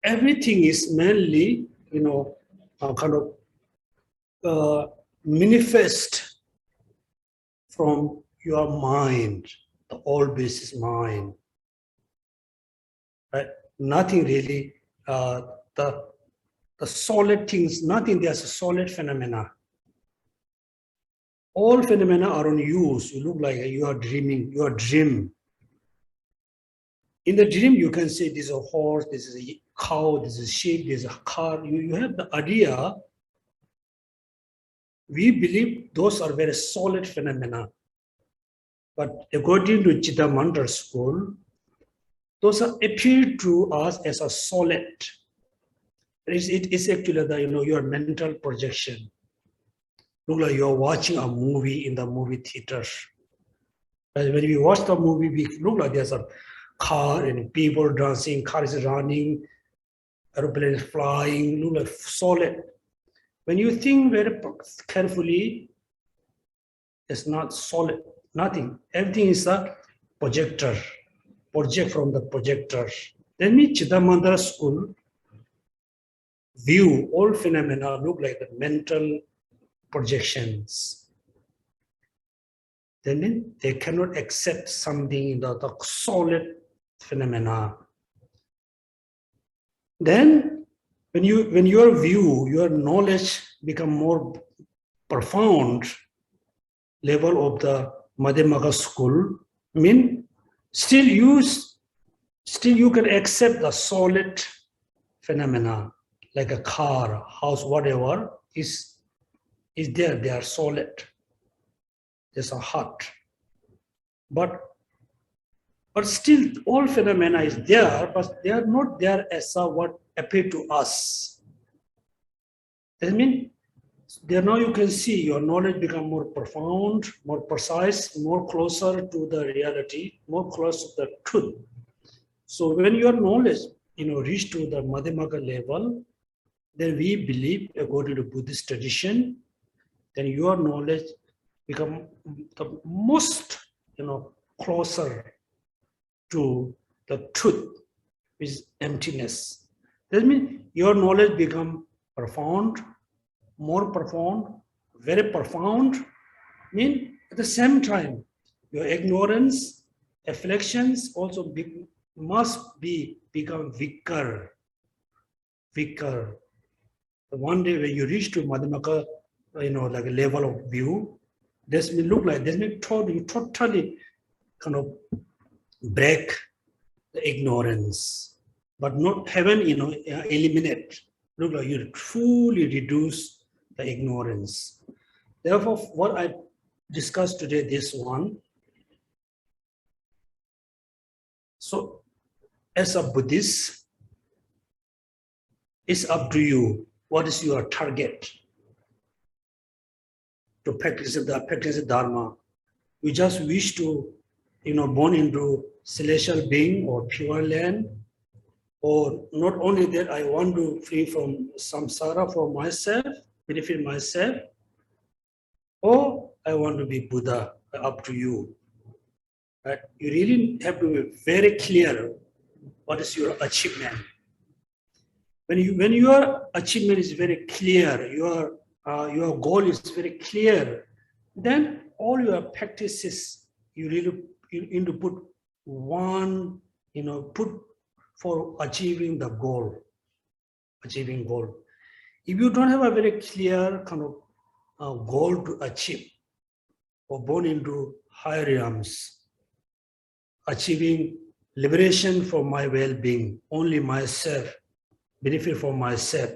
everything is mainly, manifest from your mind, the all basis mind. Right? Nothing really, the solid things, nothing, there's a solid phenomena. All phenomena are on use. You look like you are dreaming, you are dream. In the dream, you can say this is a horse, this is a cow, this is a sheep, this is a car. You have the idea. We believe those are very solid phenomena. But according to Chitta Mantra school, those are appear to us as a solid. It is actually your mental projection. Look like you're watching a movie in the movie theater. When we watch the movie, we look like there's a car and people dancing, car is running, aeroplane is flying, look like solid. When you think very carefully, it's not solid, nothing. Everything is a projector, project from the projector. Then me Chitta Mantra school view all phenomena look like the mental projections. Then they cannot accept something in the solid phenomena. Then when your view, your knowledge become more profound level of the Madhyamaka school, still you can accept the solid phenomena like a car, house, whatever is there. They are solid. There's a heart, but still all phenomena is there, but they are not there as what appear to us. That means there now you can see your knowledge become more profound, more precise, more closer to the reality, more close to the truth. So when your knowledge reach to the Madhyamaka level, then we believe according to Buddhist tradition, then your knowledge become the most closer to the truth, which is emptiness. That means your knowledge become profound, more profound, very profound. At the same time, your ignorance, afflictions also must become weaker. One day when you reach to Madhyamaka, like a level of view, this may look like, this may totally kind of break the ignorance, but not heaven, eliminate. Look like you fully reduce the ignorance. Therefore, what I discussed today, this one. So, as a Buddhist, it's up to you. What is your target to practice the Dharma? You just wish to, born into celestial being or pure land, or not only that, I want to free from samsara for myself, benefit myself, or I want to be Buddha. Up to you. Right? You really have to be very clear what is your achievement. When your achievement is very clear, your goal is very clear, then all your practices you need to put one, put for achieving the goal. Achieving goal. If you don't have a very clear kind of goal to achieve, or born into higher realms, achieving liberation for my well-being, only myself, benefit for myself,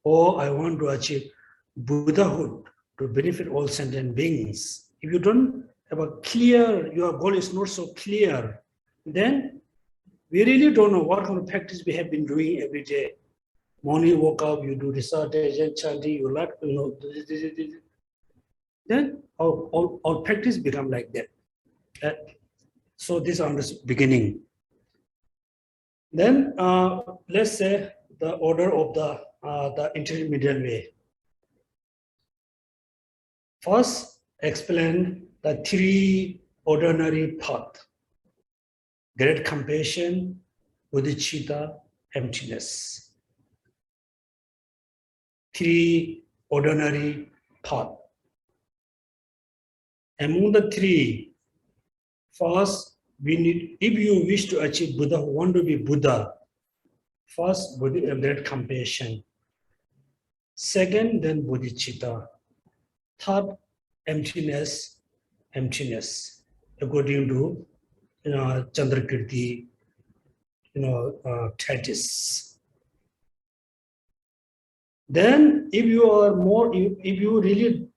or I want to achieve Buddhahood to benefit all sentient beings. If you don't have a clear, your goal is not so clear, then we really don't know what kind of practice we have been doing every day. Morning, woke up, you do recitation, chanting, you like, then our practice become like that. So this is the beginning. Then let's say the order of the intermediate way. First, explain the three ordinary paths: great compassion, bodhicitta, emptiness. Three ordinary paths. Among the three, first, we need, if you wish to achieve Buddha, want to be Buddha, first, great compassion. Second, then bodhicitta. Third, emptiness, according to Chandrakirti, treatise. Then, if you are more, if you really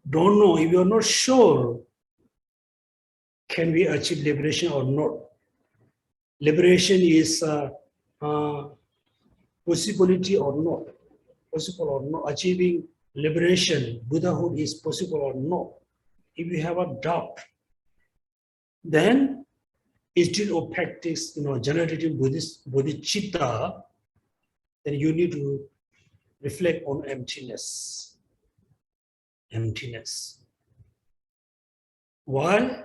don't know, if you are not sure, can we achieve liberation or not? Liberation is possibility or not? Possible or not? Achieving liberation, Buddhahood is possible or not? If you have a doubt, then instead of practice, generating bodhicitta, then you need to reflect on emptiness. Emptiness. Why?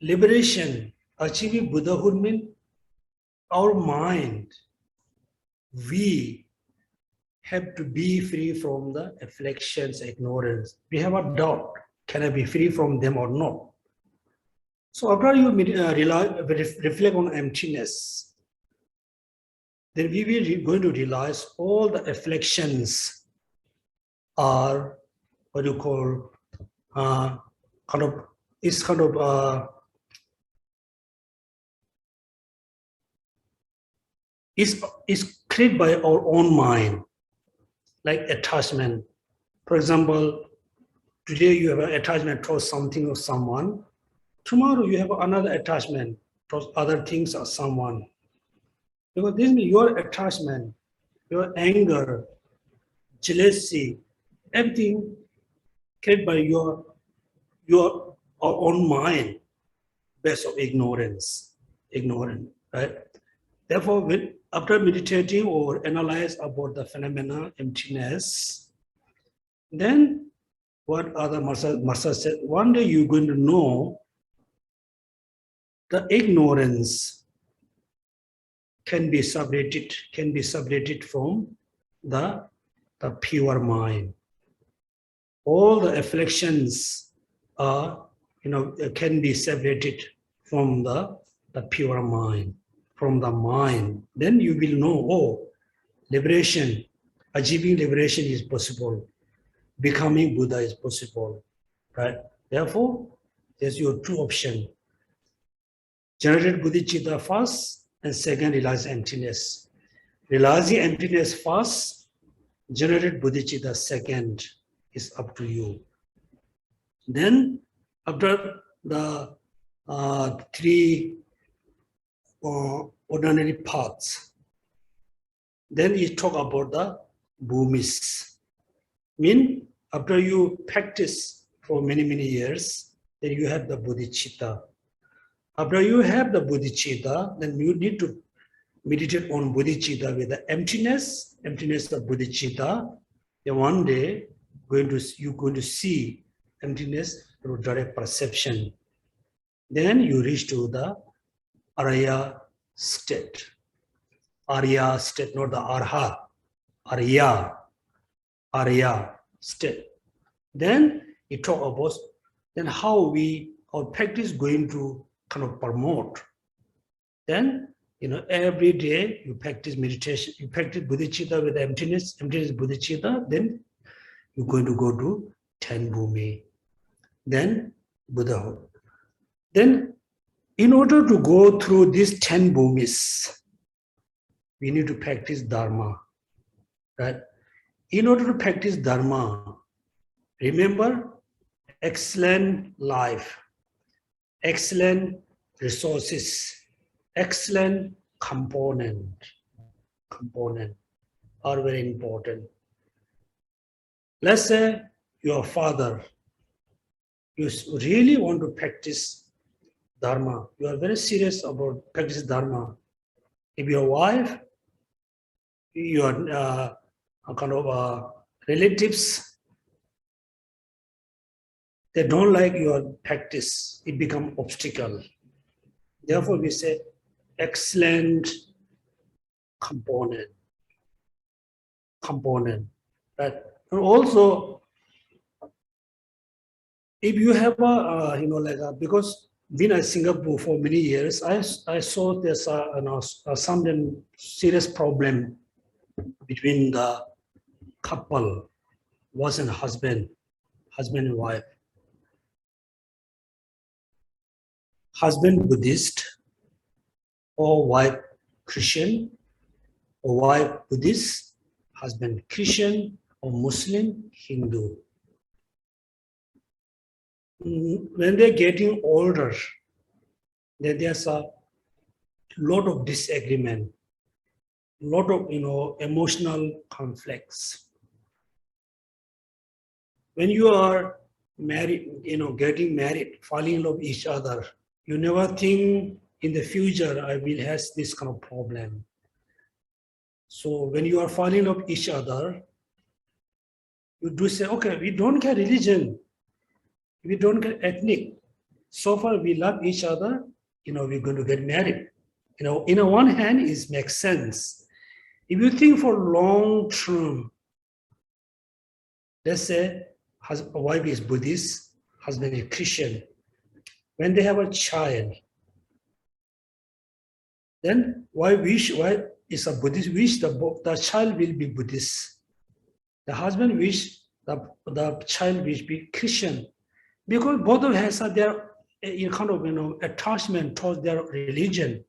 Liberation, achieving Buddhahood means our mind, we have to be free from the afflictions, ignorance. We have a doubt, can I be free from them or not? So after you reflect on emptiness, then we will going to realize all the afflictions are what you call is created by our own mind, like attachment. For example, today you have an attachment towards something or someone. Tomorrow you have another attachment towards other things or someone. Because this means your attachment, your anger, jealousy, everything created by your own mind, based on ignorance, right? Therefore, after meditating or analyze about the phenomena, emptiness, then what other Master said, one day you're going to know the ignorance can be separated from the pure mind. All the afflictions are, can be separated from the pure mind, from the mind. Then you will know, oh, liberation, achieving liberation is possible. Becoming Buddha is possible, right? Therefore, there's your two options. Generate bodhicitta first, and second, realize emptiness. Realizing emptiness first, generate bodhicitta second, is up to you. Then, after the three ordinary paths, then you talk about the bhumis. Mean, after you practice for many years, then you have the bodhicitta. After you have the bodhicitta, then you need to meditate on bodhicitta with the emptiness of bodhicitta. Then one day, you're going to see emptiness through direct perception. Then you reach to the Arya state. Arya state, not the Arha. Arya state. Then you talk about then how our practice going to kind of promote. Then, every day you practice meditation, you practice bodhicitta with emptiness bodhicitta, then you're going to go to 10 bhumi, then Buddhahood. Then In order to go through these 10 bhumis, we need to practice Dharma. Right? In order to practice Dharma, remember, excellent life, excellent resources, excellent component are very important. Let's say your father, you really want to practice Dharma, you are very serious about practice Dharma. If your wife, your kind of relatives, they don't like your practice, it becomes obstacle. Therefore, we say excellent component, right? And also, if you have a, because being in Singapore for many years, I saw there's some serious problem between the couple, was and husband and wife. Husband Buddhist or wife Christian, or wife Buddhist, husband Christian or Muslim, Hindu. When they're getting older, then there's a lot of disagreement, lot of emotional conflicts. When you are married, getting married, falling in love with each other, you never think in the future I will have this kind of problem. So when you are falling in love with each other, you do say, okay, we don't care religion, we don't care ethnic. So far we love each other, we're going to get married. In a one hand, it makes sense. If you think for long term, let's say wife is Buddhist, husband is Christian. When they have a child, then why is a Buddhist wish the child will be Buddhist. The husband wish the child will be Christian, because both of us have their attachment towards their religion.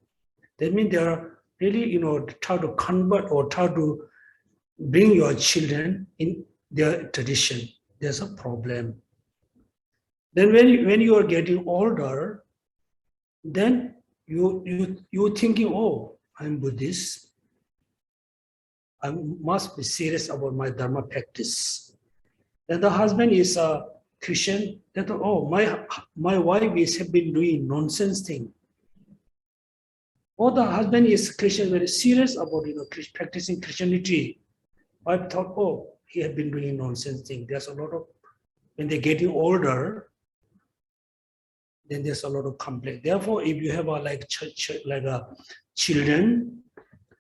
That means they are really try to convert or try to bring your children in their tradition. There's a problem. Then when you are getting older, then you thinking, oh, I'm Buddhist, I must be serious about my Dharma practice. Then the husband is a Christian, that oh, my wife have been doing nonsense thing. Or the husband is Christian, very serious about practicing Christianity. Wife thought, oh, he had been doing nonsense thing. There's a lot of, when they're getting older, then there's a lot of conflict. Therefore, if you have children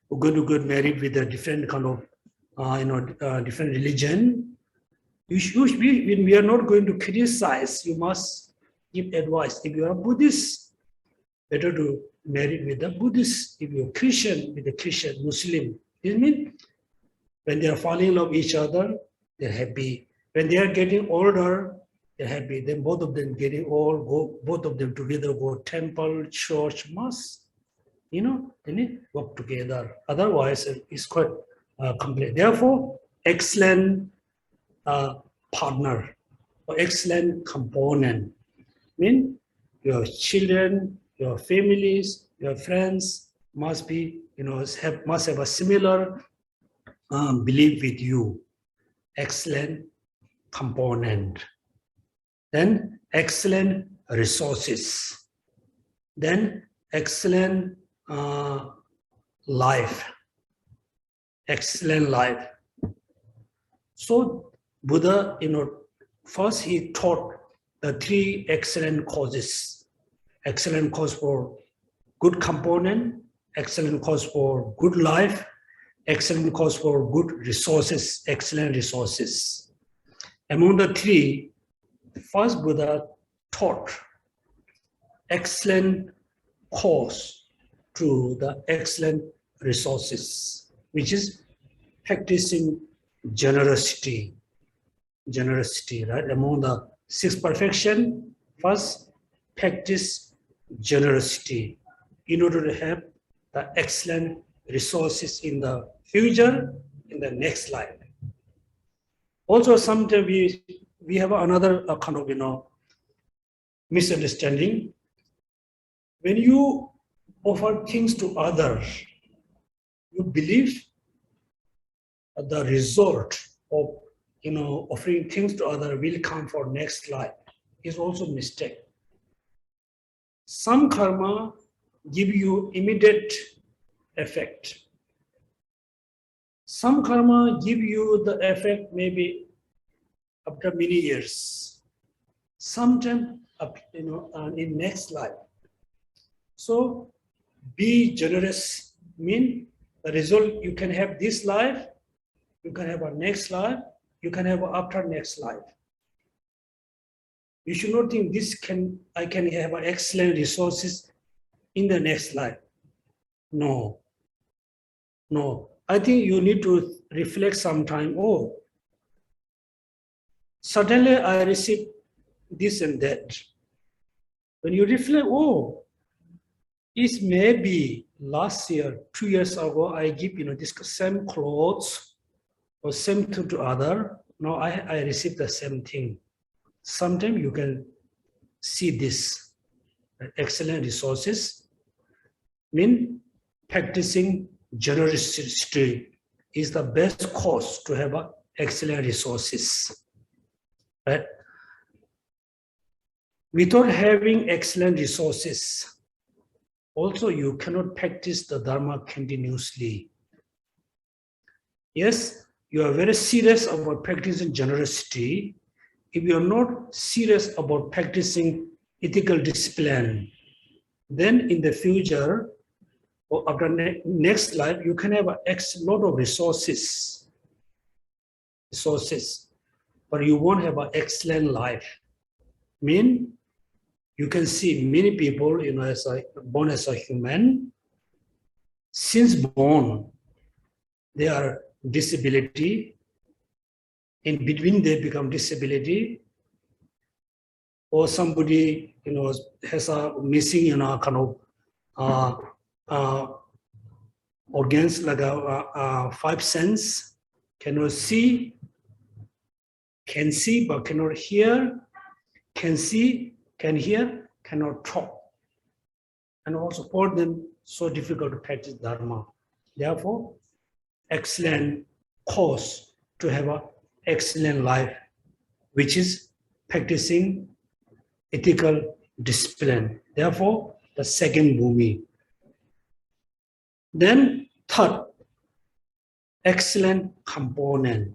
who are going to get married with a different kind of different religion, we are not going to criticize. You must give advice. If you are a Buddhist, better to marry with a Buddhist. If you're Christian, with a Christian, Muslim. This means when they are falling in love with each other, they're happy. When they are getting older, they're happy. Then both of them getting old, both of them together go temple, church, mosque. They need work together. Otherwise, it's quite complex. Therefore, excellent partner or excellent component. Your children, your families, your friends must be, must have a similar belief with you. Excellent component. Then excellent resources. Then excellent life. Excellent life. So Buddha, first he taught the three excellent causes. Excellent cause for good component, excellent cause for good life, excellent cause for good resources, excellent resources. Among the three, first Buddha taught excellent cause to the excellent resources, which is practicing generosity, right? Among the six perfection, first practice generosity in order to have the excellent resources in the future, in the next life. Also, sometimes we have another kind of misunderstanding. When you offer things to others, you believe the result of offering things to others will come for next life. Is also a mistake. Some karma give you immediate effect. Some karma give you the effect maybe after many years. Sometimes in next life. So be generous mean the result you can have this life, you can have a next life, you can have after next life. You should not think I can have excellent resources in the next life. No. I think you need to reflect sometime. Oh, suddenly I received this and that. When you reflect, oh, it may be last year, 2 years ago, I give this same clothes or same thing to other. Now I received the same thing. Sometimes you can see this excellent resources. Mean practicing generosity is the best cause to have excellent resources. Right? Without having excellent resources, also you cannot practice the Dharma continuously. Yes, you are very serious about practicing generosity. If you are not serious about practicing ethical discipline, then in the future, or after next life, you can have a lot of resources, but you won't have an excellent life. Mean you can see many people, born as a human. Since born, they are disability. In between, they become disability, or somebody has a missing kind of organs like five sense, cannot see, can see but cannot hear, can see, can hear, cannot talk. And also for them, so difficult to practice Dharma. Therefore, excellent cause to have an excellent life, which is practicing ethical discipline. Therefore, the second bhumi. Then third, excellent component.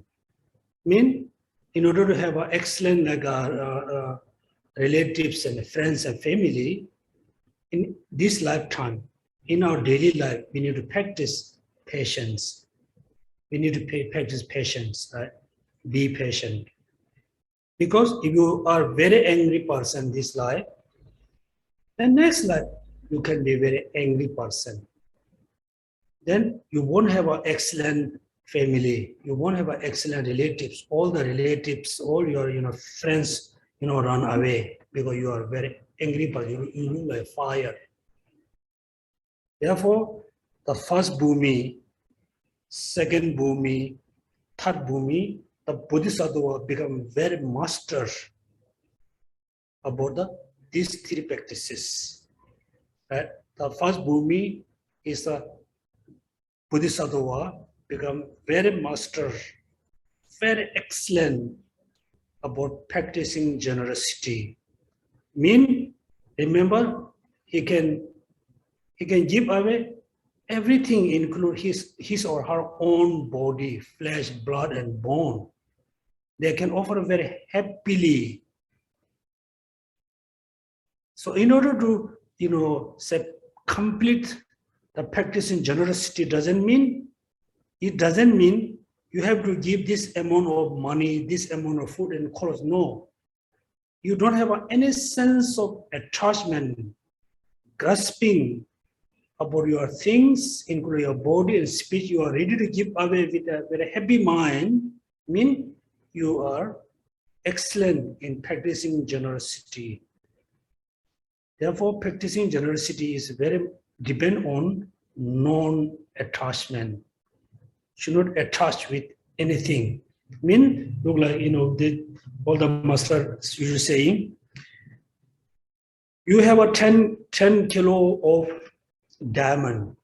Mean in order to have an excellent relatives and friends and family, in this lifetime, in our daily life, we need to practice patience. We need to practice patience, right? Be patient. Because if you are a very angry person this life, then next life, you can be a very angry person. Then you won't have an excellent family. You won't have an excellent relatives. All the relatives, all your friends, run away because you are very angry person. You look like fire. Therefore, the first bhumi, second bhumi, third bhumi, the Bodhisattva become very master about these three practices. Right? The first bhumi is the Bodhisattva become very master, very excellent about practicing generosity. Mean, remember, he can give away everything, include his or her own body, flesh, blood, and bone. They can offer very happily. So in order to, say, complete the practice in generosity doesn't mean you have to give this amount of money, this amount of food and clothes. No. You don't have any sense of attachment, grasping about your things, including your body and speech. You are ready to give away with a very happy mind. Mean you are excellent in practicing generosity. Therefore, practicing generosity is very depend on non-attachment. Should not attach with anything. Look like all the masters usually saying, you have a 10 kilo of diamond.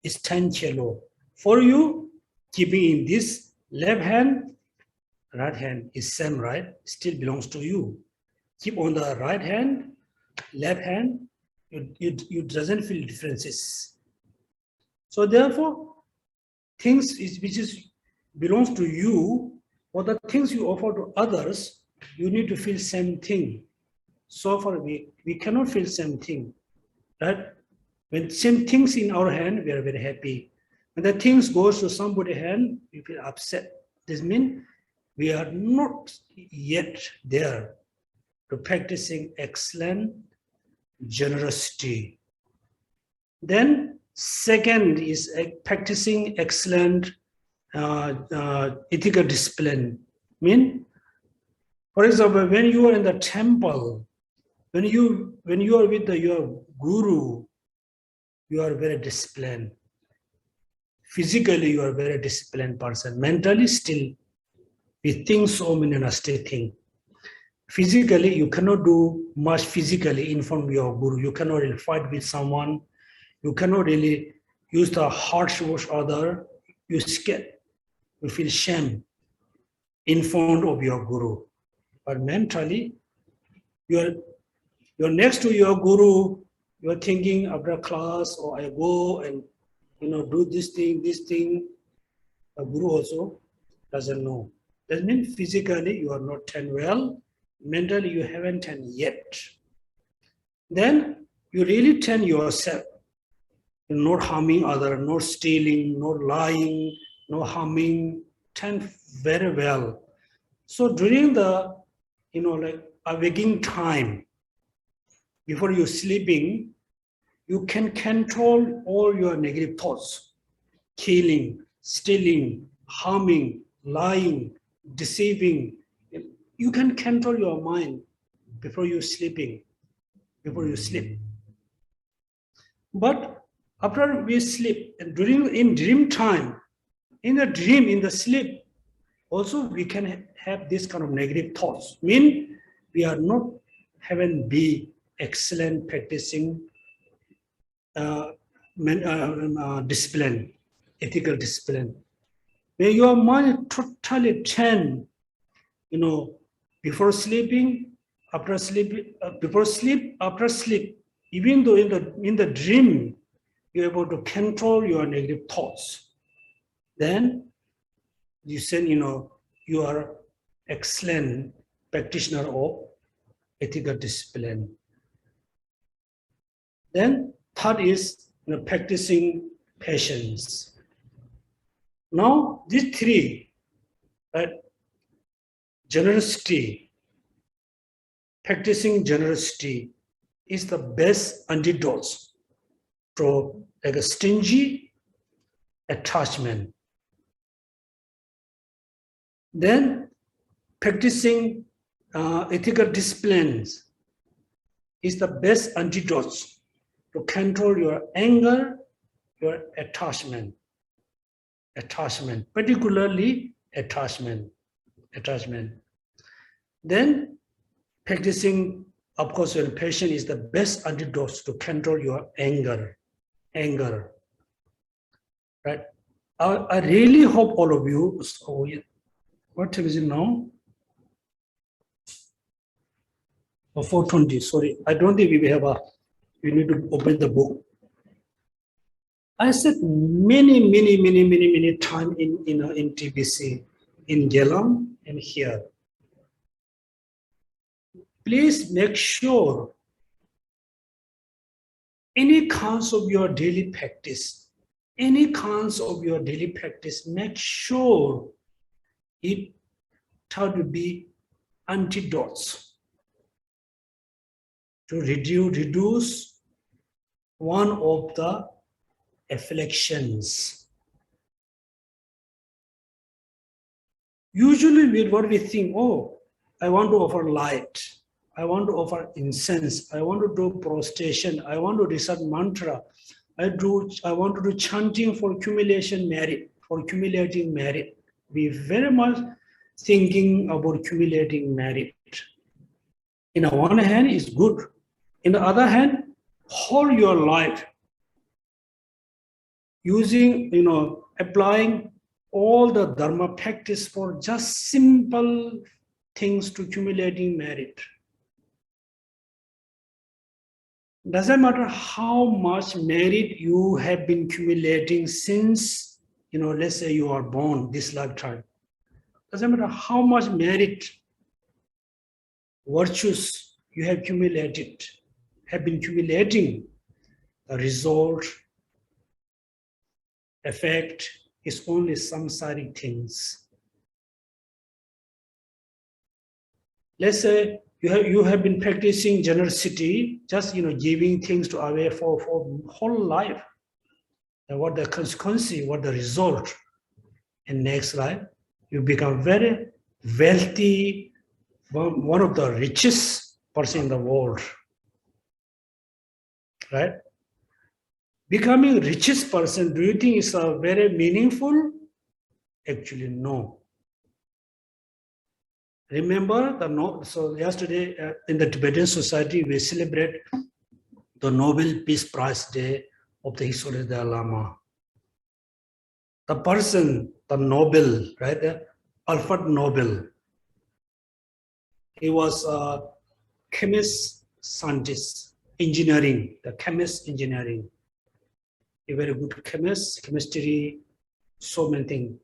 It's 10 kilo. For you, keeping in this left hand, right hand is same, right? Still belongs to you. Keep on the right hand, left hand, you doesn't feel differences. So therefore, things which belongs to you, or the things you offer to others, you need to feel same thing. So far we cannot feel same thing, right? When same things in our hand, we are very happy. When the things goes to somebody's hand, we feel upset. This means we are not yet there to practicing excellent generosity. Then second is practicing excellent ethical discipline. For example, when you are in the temple, when you are with your guru, you are very disciplined. Physically, you are a very disciplined person. Mentally, still, we think so many nasty things. Physically, you cannot do much physically in front of your guru. You cannot really fight with someone. You cannot really use the harsh towards other. You scared. You feel shame in front of your guru. But mentally, you're next to your guru. You're thinking after class, or I go and do this thing. The guru also doesn't know. That means physically you are not 10 well. Mentally you haven't 10 yet. Then you really 10 yourself. Not harming other, not stealing, not lying, no harming. 10 very well. So during the waking time, before you're sleeping, you can control all your negative thoughts. Killing, stealing, harming, lying, deceiving. You can control your mind before you sleep. But after we sleep, and in dream time, in the sleep, also we can have this kind of negative thoughts. We are not having be excellent practicing discipline, ethical discipline. Where your mind totally 10, before sleeping, after sleep, before sleep, after sleep. Even though in the dream, you're able to control your negative thoughts. Then you say, you are excellent practitioner of ethical discipline. Then third is practicing patience. Now these three, right? Generosity, practicing generosity is the best antidote to a stingy attachment. Then practicing ethical disciplines is the best antidote to control your anger, your attachment, particularly attachment. Then practicing, of course, your patience is the best antidote to control your anger, right? I really hope all of you. So, what time is it now? 4:20. Sorry, I don't think we have we need to open the book. I said many times in TBC, in Gelam and here. Please make sure any kinds of your daily practice, make sure it has to be antidotes to reduce one of the afflictions. Usually with what we think, I want to offer light. I want to offer incense. I want to do prostration. I want to recite mantra. I want to do chanting for accumulation merit, for accumulating merit. Be very much thinking about accumulating merit. In the one hand, it's good. In the other hand, whole your life using, applying all the dharma practice for just simple things to accumulating merit. Doesn't matter how much merit you have been accumulating since, let's say you are born this lifetime. Doesn't matter how much merit, virtues you have accumulated, have been accumulating, the result, effect is only samsaric things. Let's say you have been practicing generosity, just giving things to away for whole life. And what the consequence, what the result in next life, you become very wealthy, one of the richest person in the world, right? Becoming richest person, do you think is very meaningful? Actually, no. Remember so yesterday in the Tibetan society, we celebrate the Nobel Peace Prize Day of the His Holiness Dalai Lama. The person, the Nobel, right? The Alfred Nobel. He was a chemist, scientist, engineering, the chemist engineering. A very good chemist, chemistry, so many things.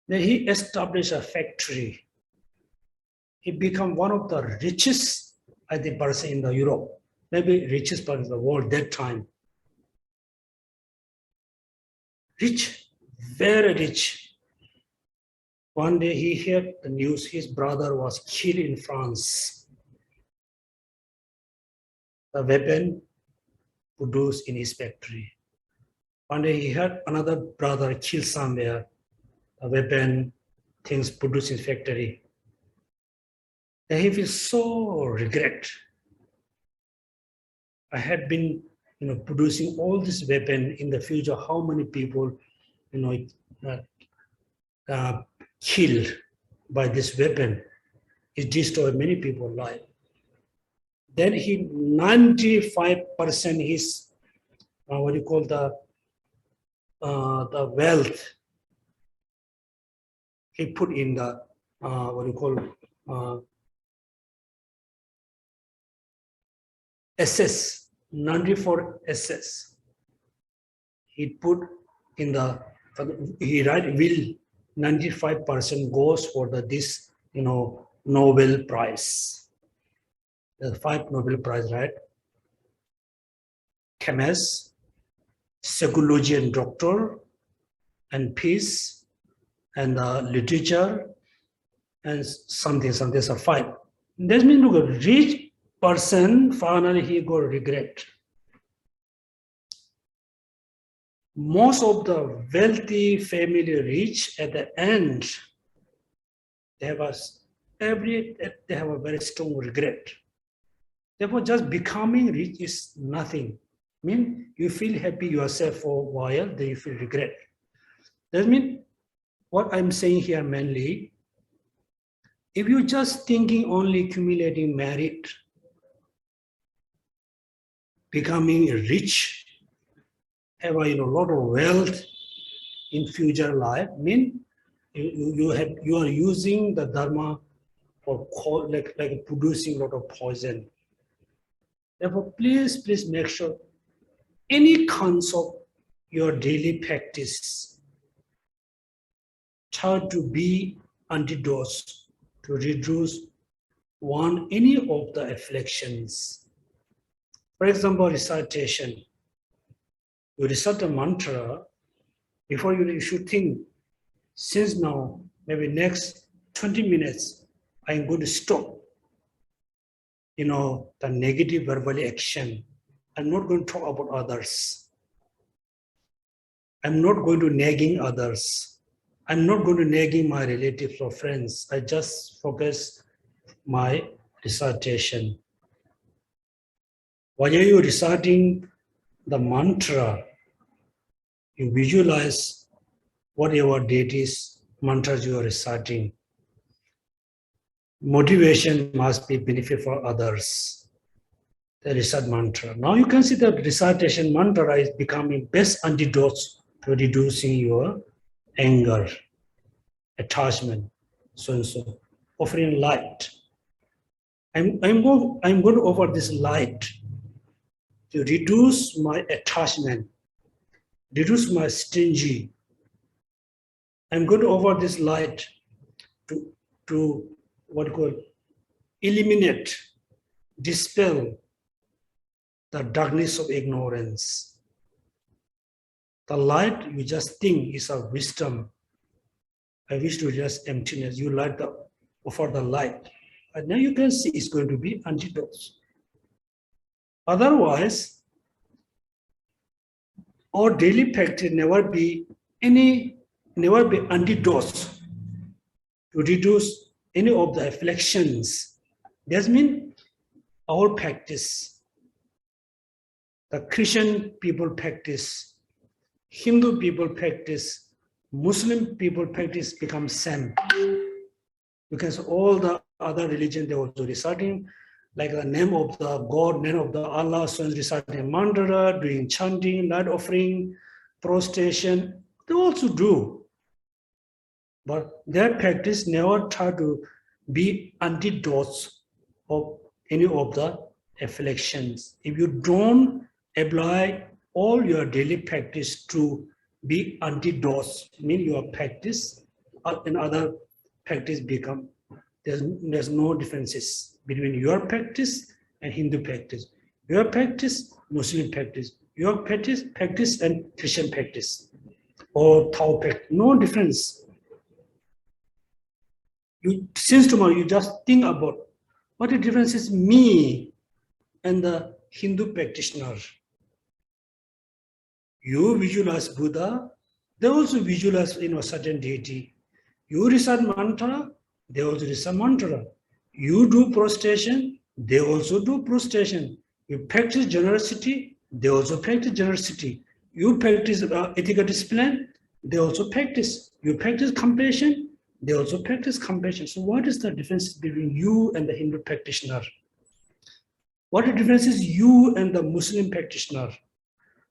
Then he established a factory. He became one of the richest, I think, person in the Europe, maybe richest person in the world that time. Rich, very rich. One day he heard the news his brother was killed in France. The weapon produced in his factory. One day he heard another brother killed somewhere. A weapon, things produced in factory. And he feels so regret. I had been, producing all this weapon in the future. How many people, killed by this weapon? It destroyed many people's life. Then he 95% his the wealth he put in the SS, 94 SS. He put in he write will 95% goes for this Nobel Prize. The 5 Nobel Prize, right? Chemist, psychology and doctor, and peace, and literature, and something, there's a 5. That means look, a rich person, finally he got regret. Most of the wealthy family rich at the end, they have a very strong regret. Therefore, just becoming rich is nothing. I mean, you feel happy yourself for a while, then you feel regret. That means what I'm saying here mainly, if you're just thinking only accumulating merit, becoming rich, have a lot of wealth in future life, mean you are using the dharma for like producing a lot of poison. Therefore, please make sure any concept your daily practice try to be antidotes to reduce any of the afflictions. For example, recitation. You recite a mantra, before you should think, since now, maybe next 20 minutes, I'm going to stop, the negative verbal action. I'm not going to talk about others. I'm not going to nagging others. I'm not going to nagging my relatives or friends. I just focus my recitation. While you are reciting the mantra, you visualize whatever deities, mantras you are reciting. Motivation must be benefit for others. The recite mantra. Now you can see that recitation mantra is becoming best antidote to reducing your anger, attachment, so and so. Offering light. I'm going to offer this light to reduce my attachment, reduce my stingy. I'm going to offer this light to what you call eliminate, dispel the darkness of ignorance. The light you just think is of wisdom. I wish to just emptiness. You light offer the light. And now you can see it's going to be antidote. Otherwise, our daily practice never be antidote to reduce any of the afflictions. That means our practice, the Christian people practice, Hindu people practice, Muslim people practice become same. Because all the other religions they also reciting, like the name of the God, name of the Allah, so reciting mantra, doing chanting, light offering, prostration, they also do. But their practice never try to be antidotes of any of the afflictions. If you don't apply all your daily practice to be antidotes, mean your practice and other practice become, there's no differences between your practice and Hindu practice. Your practice, Muslim practice. Your practice and Christian practice. Or Tao practice, no difference. Since tomorrow, you just think about what the difference is me and the Hindu practitioner. You visualize Buddha, they also visualize a certain deity. You recite mantra, they also recite mantra. You do prostration, they also do prostration. You practice generosity, they also practice generosity. You practice ethical discipline, they also practice. You practice compassion, they also practice compassion. So what is the difference between you and the Hindu practitioner? What the difference is you and the Muslim practitioner?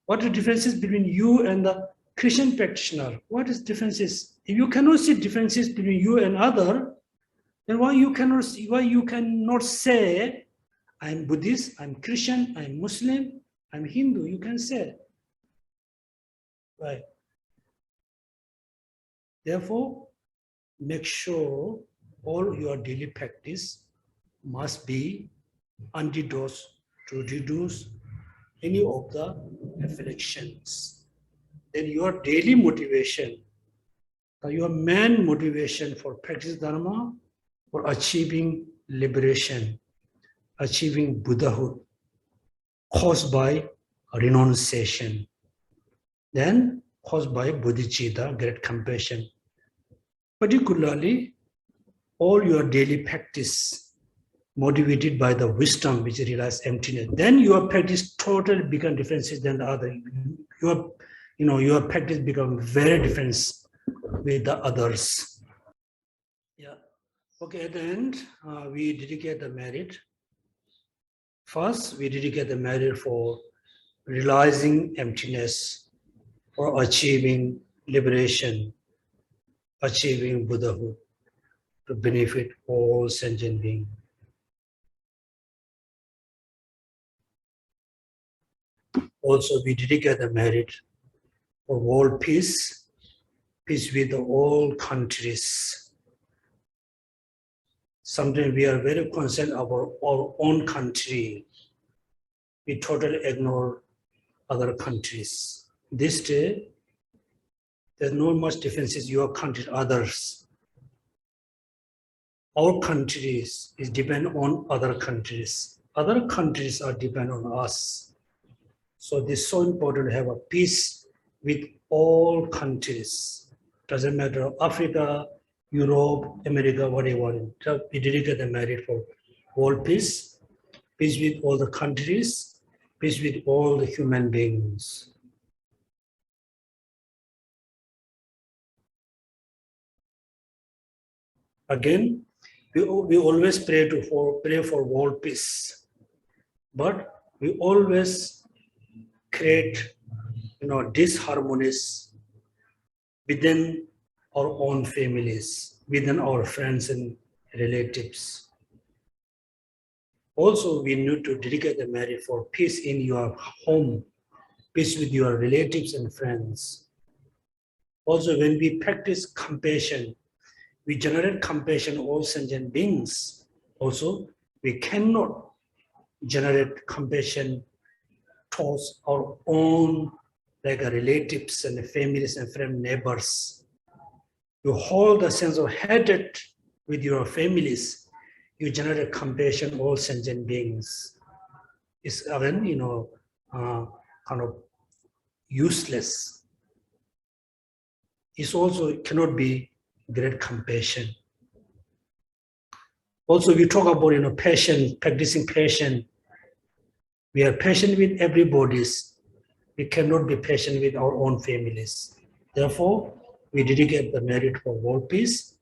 What the difference is between you and the Christian practitioner? What is differences? If you cannot see differences between you and other, then why you cannot say, I'm Buddhist, I'm Christian, I'm Muslim, I'm Hindu? You can say, right? Therefore, make sure all your daily practice must be antidotes to reduce any of the afflictions. Then your daily motivation, your main motivation for practice Dharma, for achieving liberation, achieving Buddhahood, caused by renunciation, then caused by bodhicitta, great compassion. Particularly, all your daily practice motivated by the wisdom which realizes emptiness, then your practice totally become differences than the other. Your practice become very different with the others. Yeah. Okay, at the end, we dedicate the merit. First, we dedicate the merit for realizing emptiness, for achieving liberation, achieving Buddhahood, to benefit all sentient beings. Also, we dedicate the merit for world peace, peace with all countries. Sometimes we are very concerned about our own country. We totally ignore other countries. This day, there's not much differences your country, others. Our countries is depend on other countries. Other countries are depend on us. So this is so important to have a peace with all countries. Doesn't matter Africa, Europe, America, whatever. We dedicate the merit for world peace, peace with all the countries, peace with all the human beings. Again, we always pray for world peace, but we always create disharmonies within our own families, within our friends and relatives. Also, we need to dedicate the merit for peace in your home, peace with your relatives and friends. Also, when we practice compassion, we generate compassion all sentient beings. Also, we cannot generate compassion towards our own relatives and families and friend neighbors. You hold a sense of hatred with your families, you generate compassion all sentient beings. It's again, kind of useless. It also cannot be great compassion. Also, we talk about passion, practicing passion. We are patient with everybody's. We cannot be patient with our own families. Therefore, we dedicate the merit for world peace,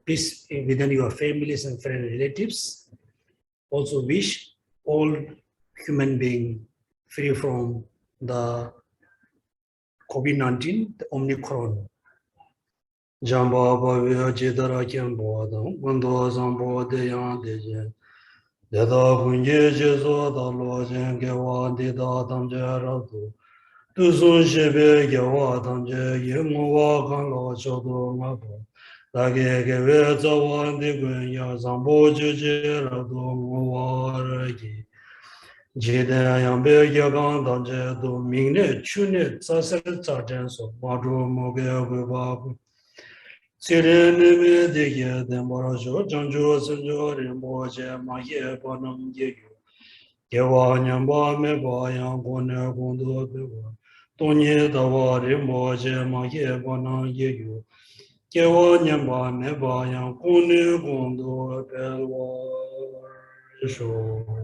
peace within your families and friends and relatives. Also wish all human beings free from the COVID-19, the Omicron. Jamba Bavia Jidara Kimbo, Gundo Zambo de Yan de Deda Punje Jeso, the Lojan Gawa, Dida Tamjarato, Tuzun Shebe Gawa Tamje, Yemuwa Kalo Chodo Mabo, Dage Gaveta Wan de Gunya, Zambo Jujera do Muaragi, Jida Yambe Yagan Danje, do Mine, Chune, Sasel Sargenso, Madro Moga Babu. Sirene de ye de morojo, Janjo Sanjo, Rimboje, Maye, Bonum Yeyu, Yewa Nyamba, Meba, Yankone, Gundo, Bewa, Tony, Dawa, Rimboje, Maye, Bonum Yeyu, Yewa Nyamba, Meba, Yankone, Gundo, Bewa, Show.